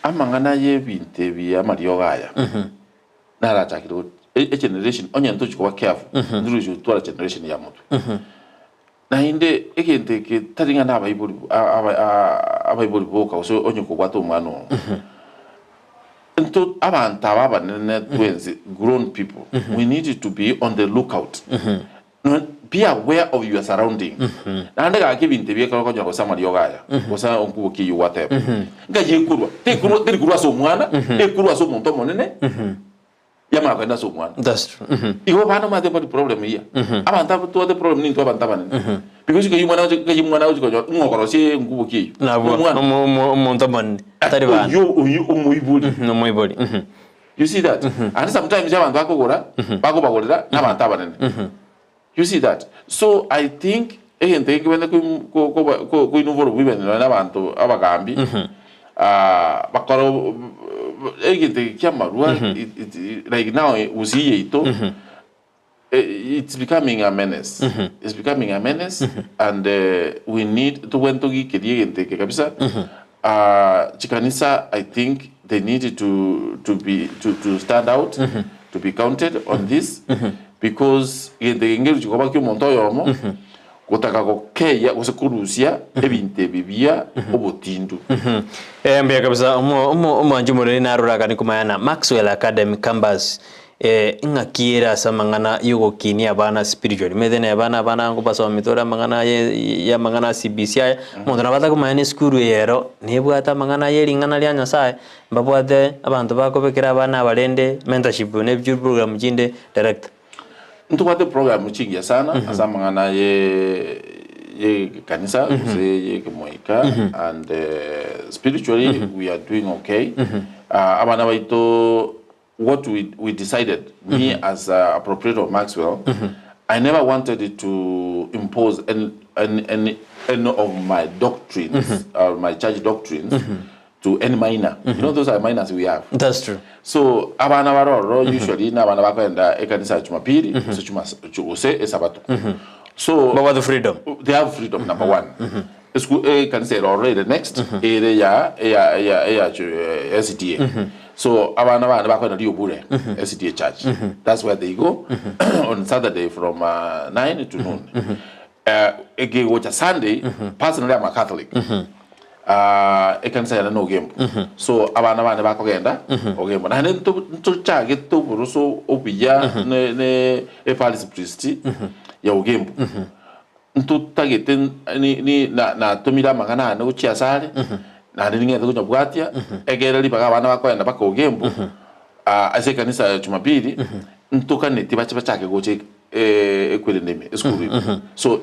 amangana ye binte bia mariogaya na la takiro a generation onye nto chukwa careful nduru ju to generation ya mutu na inde egente ke taringa na abaibuli boka so onye ko gwato mwana nto abanta baba ne twins grown people we need to be on the lookout be aware of your surrounding. Nanda ga kibinte bie kalo konyo kosa mariogaya. Kosa onkuboki you whatever. Nga yekurwa. Te kurwa so mwana, te kurwa so monto monene. Yama kwenda so mwana. That's true. Iwo bana ma the problem here. Abanta to the problem ni to abanta bana. Because you mwana uji konyo ngokorosi onkuboki. Na monto monene. Tari bana. You umuibuli. Umuibuli. You see that? And sometimes abantu bakogora, bagorera nabanta bana. You see that? So I think egente kwenda ko inuvoro women na bantu abagambi bakoro egente kyamarua like now usiye ito it's becoming a menace. It's becoming a menace and we need to went to egente kabisa chikanisa I think they need to stand out to be counted on this because the ngeri chikoba kyo monto yomo kutaka kokeya kusekurusia ebinte bibia obotindu mbia kabisa umwanjumure na ruraka ni kumayana Maxwell Academy campus ngakiera samangana yugo kini abana spiritual medene abana ngo baso mitora mangana ya mangana CBC mondo nabata kumayana skuru yero nebwata mangana yeri ngana lya nyasaye mbabwate abantu bakobekera abana abalende mentorship ne program jinde direct ntukwate program chingia sana asamangana ye kanisa ye kemoika and spiritually we are doing okay. Abana baito what we decided, me as a proprietor of Maxwell, I never wanted it to impose any of my doctrines or my church doctrines to any minor. You know, those are minors we have. That's true. So abana baroro usually na abana bakwenda ekanisa Jumapili so chuse esabato. So but what the freedom? They have freedom, number one. School kanisa already the next area SDA. So abana bakwenda liobure SDA church. That's where they go on Saturday from 9 to noon. Again, which Sunday, personally I'm a Catholic. I can say no game. So abana bakogenda ogemo. Na nto chage to buruso opiya ne Paris priest ya ogemo. Nto tagete ni na tomira magana no chiasale. Na ninge to nyabwatia egera libaga abana bakogenda bakogemo. Ase kanisa Jumapili nto kaneti bachake goche ekwelendeme eskuru. So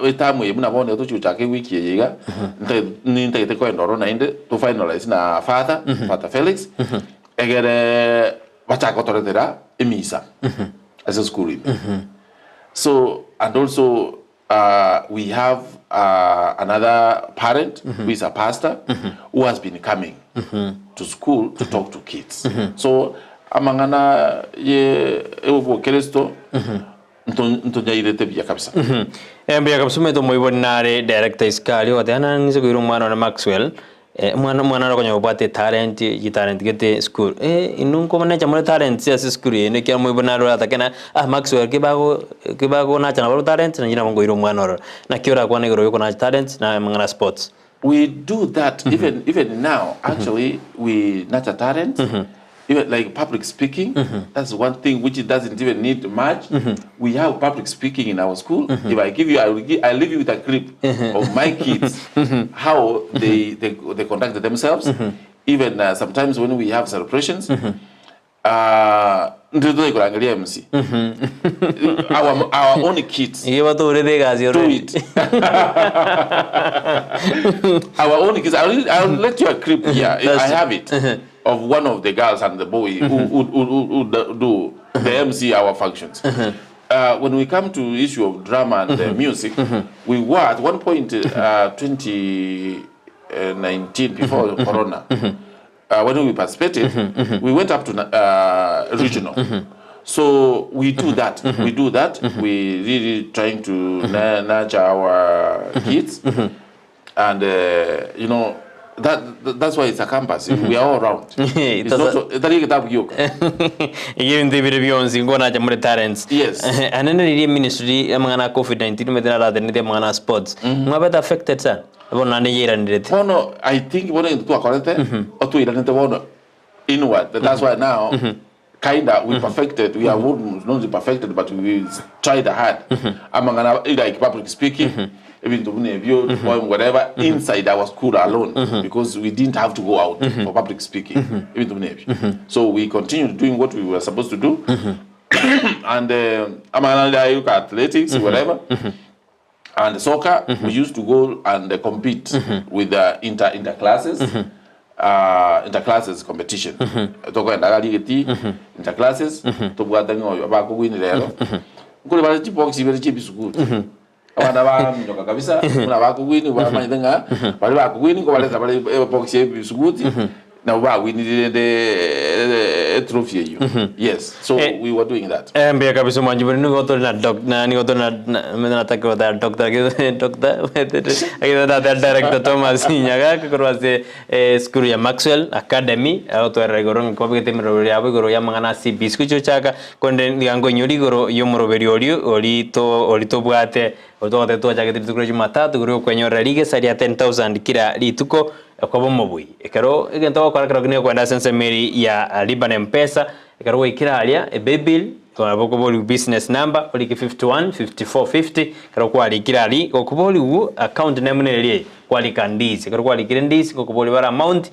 wetamu yebuna bone to chuchake wiki yega nte ko endoro na inde to finalize na father Felix egere bachako toretera emisa as a school. So and also we have another parent who is a pastor who has been coming to school to talk to kids. So amangana ye ewo Kristo ntonyairete bya kabisa. Mbya kabisa meto moibonare director iskali watana ngize kuiro mwana na Maxwell mwana ro konyo bate talent gete school inunko mane chamole talent ya school ene kya moibonare atakena Maxwell kibago na chana talent na jina mongo iro mwana ro na kiora kwa negro yuko na talent na mangana sports. We do that even now. Actually, we nurture talent. Even like public speaking, that's one thing which it doesn't even need much. We have public speaking in our school. If I give you, I leave you with a clip of my kids, how they conduct themselves. Even sometimes when we have celebrations, our own kids do it. Our own kids. I'll let you a clip here. I have it. Of one of the girls and the boy who do the MC our functions. When we come to issue of drama and music, we were at one point 2019 before Corona. When we participated, we went up to regional. So we do that. We do that. We really trying to nurture our kids, and you know. That's why it's a campus. We are all around. It's not that you get up yoke. Even the video ngona jamure talents. Yes. And then the ministry amangana COVID-19 medana the amangana sports. Ngabeta affected sir. Bona ne yera ndete. No, I think bona into akorete o tu irante bona inward. That's why now kinda we perfected. We are not perfected, but we tried hard. Amangana like public speaking. Even to whatever inside our school alone, because we didn't have to go out for public speaking. Even to so we continued doing what we were supposed to do, and athletics, whatever, and soccer. We used to go and compete with the inter classes. Interclasses competition. Toko ndagalieti interclasses. Tobuata ngo abako win lero. Kule bale chipoxi bale chibisuku. Abana ba minoka kabisa muna bakugwini ba maitenga bali bakugwini ko baleza bali box ebisuguti na ba wini the trophy you. Yes, so we were doing that. Mbya kabisa manjiboni ni goto na na ni goto na mena taka da doctor agida da Dir.Thomas Nyagaka kurwase school ya Maxwell Academy auto regorong ko bigete mero ya bigoro ya mangana si biskucho chaka konde ngango nyuri goro yomoro beriori oli to bwate otote to chaka titukuro Jumatatu goro kwenyora lige saria 10,000 kila lituko kwa bomobui ekero egento kwa krakne kwenda sense Mary ya Liban Mpesa ekero wikira alia ebebil kwa bokoboli business number oli 51 5450 kero kwa likira ali kokoboli account name nelie kwa likandizi kero kwa likirendizi kokoboli bara amount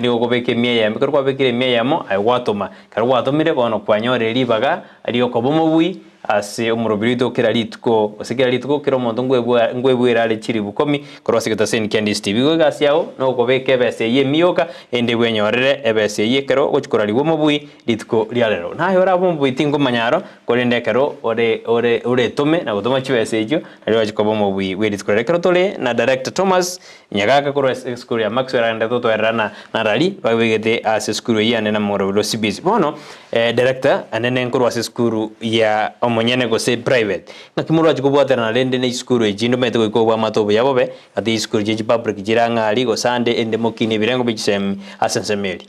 ni kokobeke 100 kero kwa bekire 100 mo ai watoma kero watomire kono kwanyore libaga ali okobomobui ase omurobirito kera litko osekera litko kero monto ngwebwera ale chiri bukomi korose gitase Ndizi TV go gasi yao no kobeke ebese ye mioka ende bwenyorere ebese ye kero gochikora liwo mobui litko lialero nayo rabo mobui tingo manyaro korende kero ore tome na gutoma chibese ejo ari wachikobo mobui we litko kero tole na Dir.Thomas Nyagaka koro school ya Maxwell ande toto erana na rali bagete ase school ya nena morobilo CBC bono director anene nkuru ase school ya omonyene go se private nakimuru achikobwatera na lende ne school ejindo mete go ikobwa matobo yabobe ati school je public jiranga ali go sande ende mokini birengo bichem asensemeli.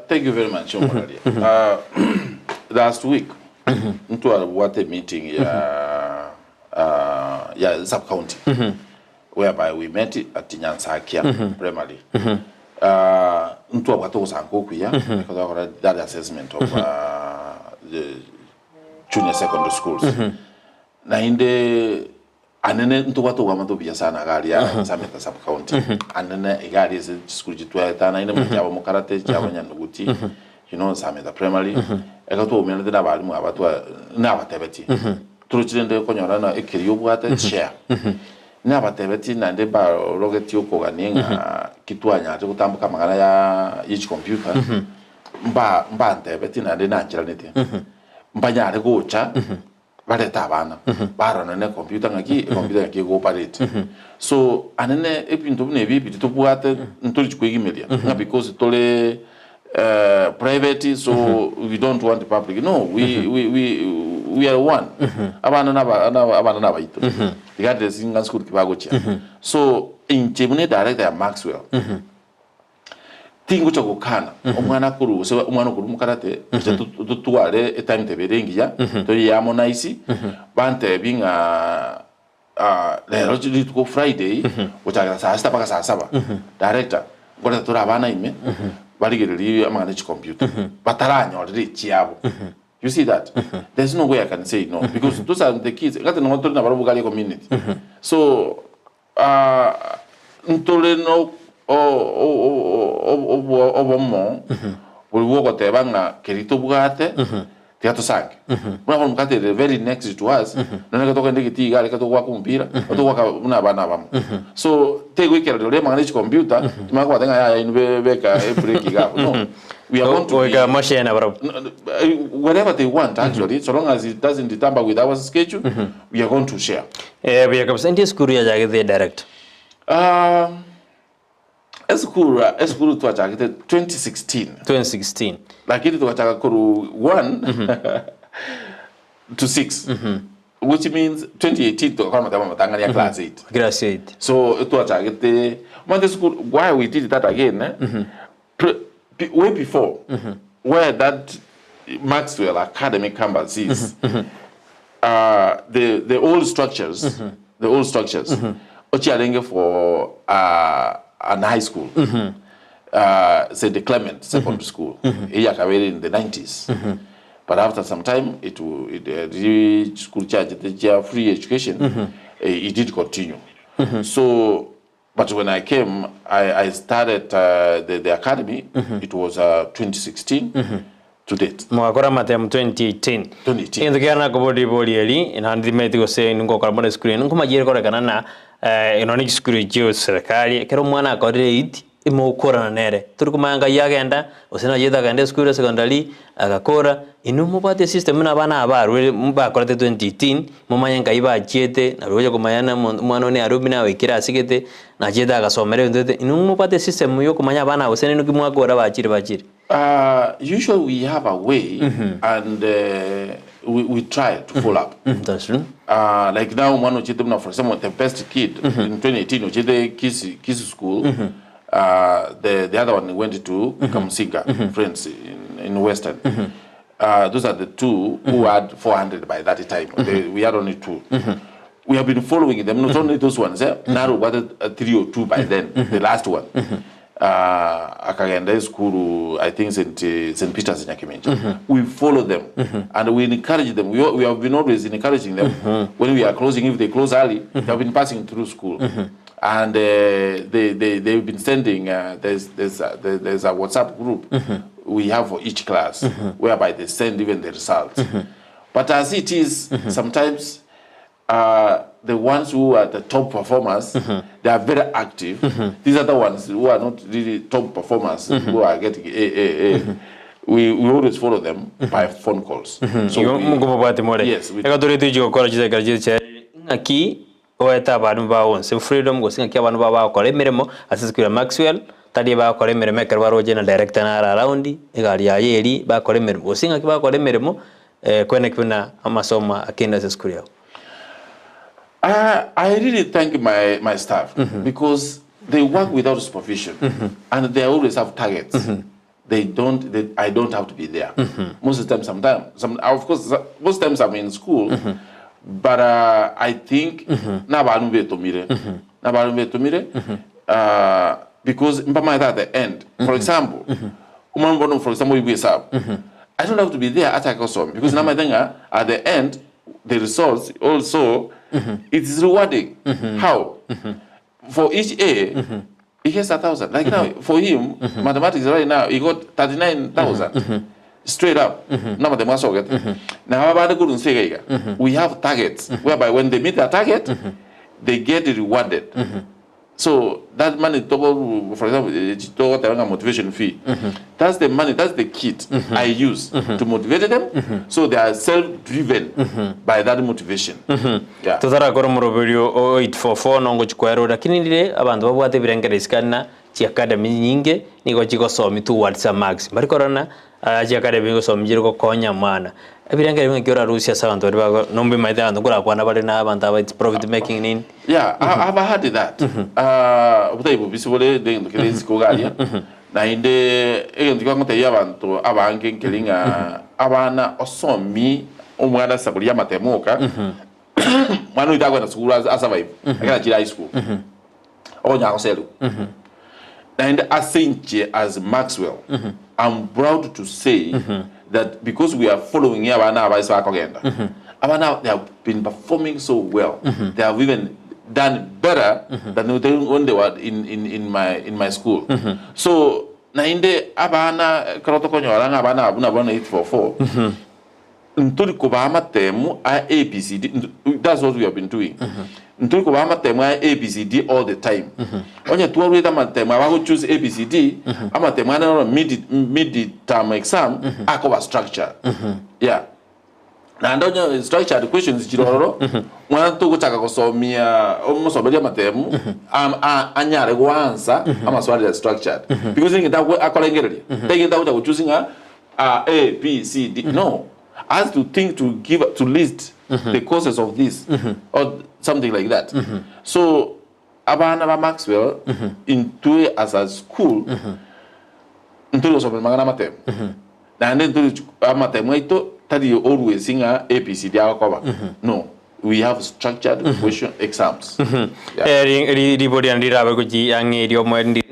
Thank you very much, Omaralia. Last week, into a water meeting ya sub county, whereby we met at Nyansakia primarily. Into a water was Ankokuya because of that assessment of the junior secondary schools. Na inde anene into watu wamato biasana gari ya sameta sub county. Anene igari is school jitwa tana ine mujabo mukarate jabo nyanuguti. You know sameta primarily. Ekato umenende na balimu abatu na abatebeti. Turuchirende konyora na ekiriyo bwate share. Na abatebeti na nde ba rogeti yokoganinga kitwanya ate kutambuka magana ya each computer. Mba ntebeti na nde nanjira nete. Mbanyare gocha bareta abana barona ne computer ngaki go operate so anene epinto bune bibi tubwate ntoli chikwegimelia because tole private so we don't want the public no we are one abana na baito regardless in school kibago cha so in chemune director ya Maxwell tingo chokukana omwana kuru se omwana kuru mukarate tutware time teberengiya to yamonaisi bante binga lero chitiko Friday uchaga saa 7 paka saa 7 director ngora tora abana ime barigeri amana chi computer bataranyo riri chiabo. You see that? There's no way I can say no because those are the kids ngate no tori na barubugali community so ntole no obomo bulwogo tebanga kerito bugate teato sange mwana mukate the very next to us none katoka ndiki tiga kato kwa kumpira kato kwa una bana bamo so take we kera le manage computer tumaka tenga ya inbeka break gap no we are going to machine whatever they want actually so long as it doesn't detamper with our schedule we are going to share we are kapsenti school ya jage direct Eskuru tu achakite 2016 lakini tu achaka kuru 1 to 6 which means 2018 to kama matanga ya class 8 so tu achakite Monday school why we did that again way before where that Maxwell Academy campus is the old structures ochialenge for an high school, say the Clement Secondary School, in the 90s. But after some time, it school charge the free education. It did continue. So, but when I came, I started the academy. It was 2016 to date. Mwakora matem 2018. In the Ghana body in handi meti go say ngo carbon screen ngo majire ko rekana na inoni school jio serikali kero mwana akore it imokora na nere turukumanga yagenda osena yeda gande school secondary agakora inumo pate system na bana abarwe mbakora 2018 mumanya ngaiba chete na roje kumayana mwana ne arubina wekira asigete na jeda agasomere ndete inumo pate system yo kumanya bana osena nuki mwakora bachire usually we have a way and we try to follow up. That's true. Like now, one of them, for example, the best kid in 2018, which is the Kisii school. The other one went to Kamsinga, friends in Western. Those are the two who had 400 by that time. We had only 2. We have been following them, not only those ones. Now we got 3 or 2 by then, the last one. Akagenda school, I think St. Peter's in Nyakimenja. We follow them and we encourage them. We have been always encouraging them. When we are closing, if they close early, they have been passing through school. And they've been sending, there's a WhatsApp group we have for each class, whereby they send even the results. But as it is, sometimes the ones who are the top performers, they are very active. These are the ones who are not really top performers, who are getting we always follow them by phone calls. So yes, oeta bantu bawonse freedom gosinga kya bantu bakora emirimo asizikira Maxwell tadi bakora emirimo ekarbaroje na director na around egali ya yeri bakora emirimo gosinga bakora emirimo kwene kuna amasoma akenda seskuri yao. I really thank my staff because they work without supervision and they always have targets. I don't have to be there. Most of the time, of course, most times I'm in school. But I think because at the end, for example, I don't have to be there at Akosom because at the end, the results also it is rewarding. How? For each A, he gets 1,000. Like now, for him, mathematics right now, he got 39,000. Straight up. Now we have targets whereby when they meet their target, they get rewarded. So that money, for example, a motivation fee. That's the money, that's the kit I use to motivate them, so they are self-driven by that motivation. Yeah. Tutara koro moroberio 844 nongo chikwero lakini ndile abantu babwate birengeresikana chi academy nyinge niko chiko somi towards a max. Bari korona chi academy ngo somi jiriko konya mwana. Ebirengere bimwe kyora Russia sound bari bago nombe maida ndukura kwana bari na abantu aba profit making nini. Yeah, I've had that. Ubutaibu bisibole de ndokelezi kogalia. Na inde ndiko ngote yabantu abange nkelinga abana osomi omwana sabuli amatemuka. Mwana idagwa na school as survive. Akana chira high school. Onya oselu. And as Maxwell, I'm proud to say that because we are following here, they have been performing so well. They have even done better than when they were in my school. So, nainde abana karotokonyo alanga abana abuna 844. Ntuli kubama temu ABCD. That's what we have been doing. Ntuli kubama temu ABCD all the time. Onye tuwa ama temu abago choose ABCD. Ama temu ana mid-term exam akoba structure. Yeah. Na ndonyo structure the questions jiroro. Mwana tuko chaka kusomia omusobelia matemu anyare kuansa ama swali structured. Because ngi dawo akolengereli. Ngi dawo choosing A B C D. No. I have to think to list the causes of this or something like that. So abana Maxwell into as a school into so magana matem. And then to matem ito tadi always sing APC dia cover. No, we have structured question exams. Ribodi andira bagoji ange dio mwendi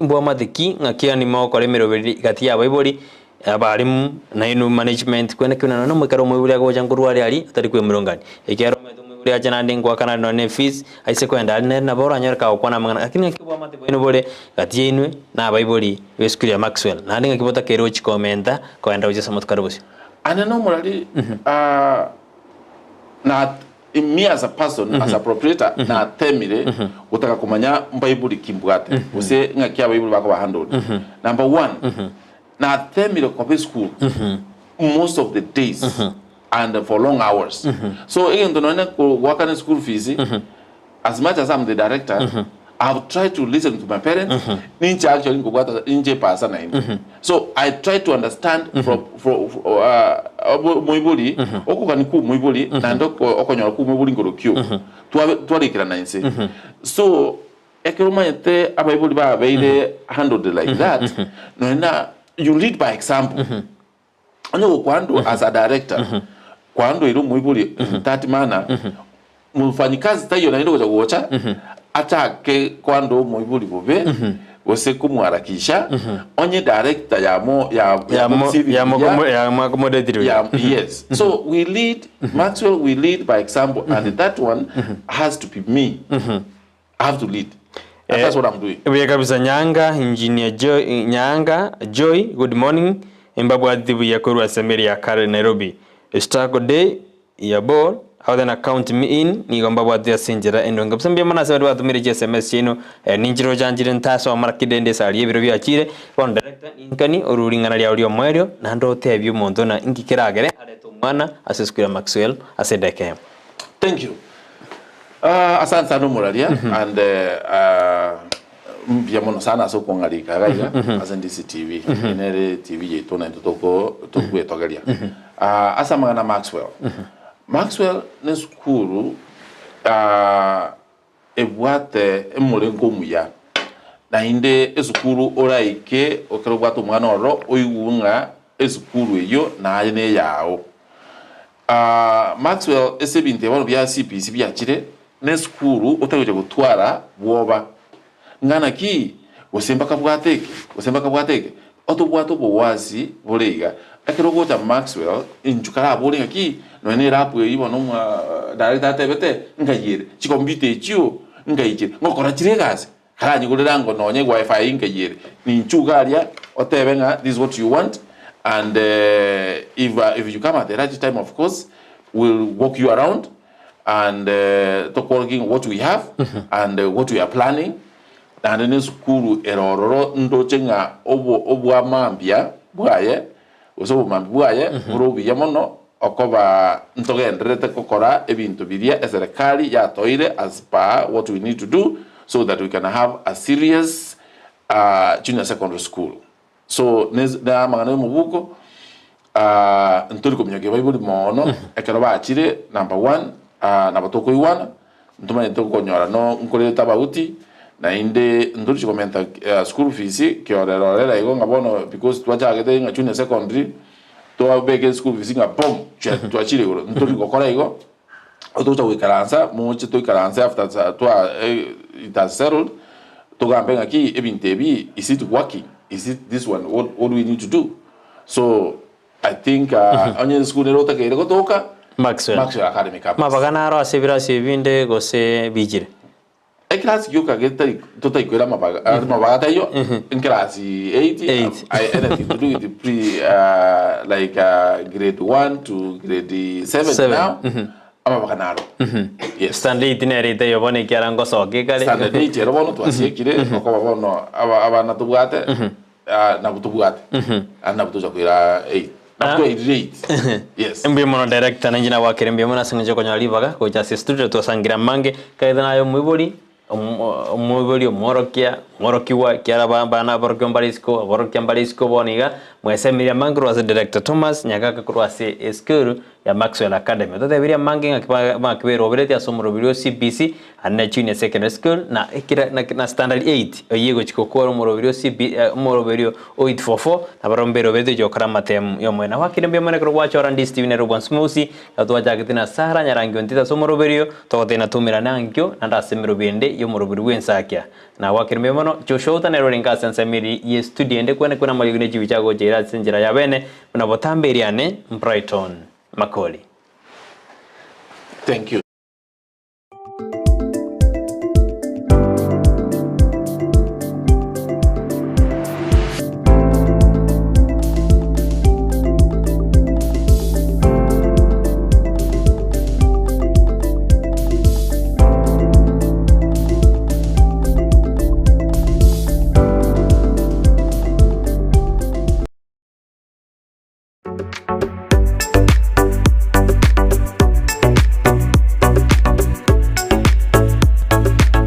ngbo amateki ngakia ni mo kole meroberi gatia baibori abarimu na inu management kwene kuna no mukaro mwibuli agoja ngurwari ali atari kwe murongani ekero mwibuli ajana ndingwa kana no fees aise kwenda ali na bora nyarka okwana mangana lakini kibwa mate bino bole gatie inwe na baibuli weskuri ya Maxwell na ndinga kibota kero chikomenta kwenda uje samoto karubusi and normally na me as a person as a proprietor na temire utaka kumanya baibuli kimbwate use ngakia baibuli bako ba handle. Number 1 na temire kwa school most of the days and for long hours. So again to work on school fees as much as I'm the director I've tried to listen to my parents. Ninja actually ninja pasa na ini. So I try to understand from muibuli okukaniku muibuli na ndoko okonyora ku muibuli ngorokyo twarikira na inse. So ekeromanyete abaibuli ba beide handled like that. No na you lead by example. Ano kwando as a director kwando iro muibuli that manner mufanyikazi tayo na ndo kucha atake kwando muibuli bobe wose kumwarakisha onye director yes. So we lead Maxwell, we lead by example and that one has to be me. I have to lead. And that's what I'm doing. We kabisa Nyanga, Engineer Joy, Nyanga, Joy, good morning. Imbabwa dibu ya kuru asemberi ya kare Nairobi. struggle day ya ball how then account me in ni gomba bwatu ya sinjira endo ngapsa mbia mana sababu batumire SMS chino ninjiro janjire ntaso marakidende sali ebiro bya chire on director inkani oruringana lya ulio mwerio na ndo tebyo muntu na ingikiragere areto mwana asesukira Maxwell asedeke. Thank you. Asante sana Muralia and mbia mono sana so kongalika gaiga as Ndizi TV inere TV yetu na tutoko tokuetogeria asa magana Maxwell ne skuru ebwate emulengo muya na inde esukuru oraike okero bwatu mwana oro oyigunga esukuru eyo na ane yao Maxwell esebinte bano bya CPC bya chire ne skuru otagoje gutwara bwoba ngana ki osembaka bwateke otobwato bowazi bolega akero gota Maxwell injukara bolega ki no ne rapu yibo no director tebete ngayire chikombite chio ngayire ngokora chiregaze karanyi gulirango nonye wifi ngayire ni nchugalia otebenga this is what you want and if you come at the right time of course we'll walk you around and talk working what we have and what we are planning and then skuru erororo ndochenga obwa mambia bwaye osobo mambia bwaye urobi yamono okoba ntogendrete kokora ebintu biria eserikali ya toire as per what we need to do so that we can have a serious junior secondary school. So na mangana mubuko ntori komnyoke baibuli mono ekero bachire number 1 na batoko iwana ntuma ntoko konyora no nkole tabauti na inde ndori chikomenta school fees kiorerorera igo ngabono because twachagete nga junior secondary to bege school fees nga pom twachire uro ntori kokora igo otocha wikaransa muche to ikaransa after twa it has settled to gambe ngaki ebintebi is it working, is it this one, what do we need to do? So I think onye school nerota ke ire gotoka Maxwell Academy Campus mabagana aro asebira sebinde gose bijire class yo kageta tota ikwela mabaga tayo in class 8 I anything to do with the pre like grade 1 to grade 7 now amabaganaro yes standard itinere tayo bone kiarango soke kale standard itinere bono twasekire okoba bono abana tubwate na kutubwate ana butuza kwira 8 na kwira 8 yes mbi mono director na njina wakire mbi mono asinje konyalibaga ko jasi studio to sangira mange kaidana yo mwiboli morokiwa kiara bana borokia mbalisco boniga mwesemiria mangro as Dir.Thomas Nyagaka kurwase eskuru ya Maxwell Academy to deberia manginga makibero obereti asomro birio CPC anna junior secondary school na ekira na standard 8 oyego chikokoro morobirio CP morobirio 844 na barombero bete jokara matem yomwena wakirembia mwana kurwacho randi Steven Robon Smusi atwa jagitina sahara nyarangi ontita somorobirio to tena tumira nangyo nanda semiro bende yomorobirio wensakia na wakirembia mwana joshota na roringa sensemiri ye studio ende kuna maligune chibichago jera senjira ya bene na botamberiane Brighton Makoli. Thank you.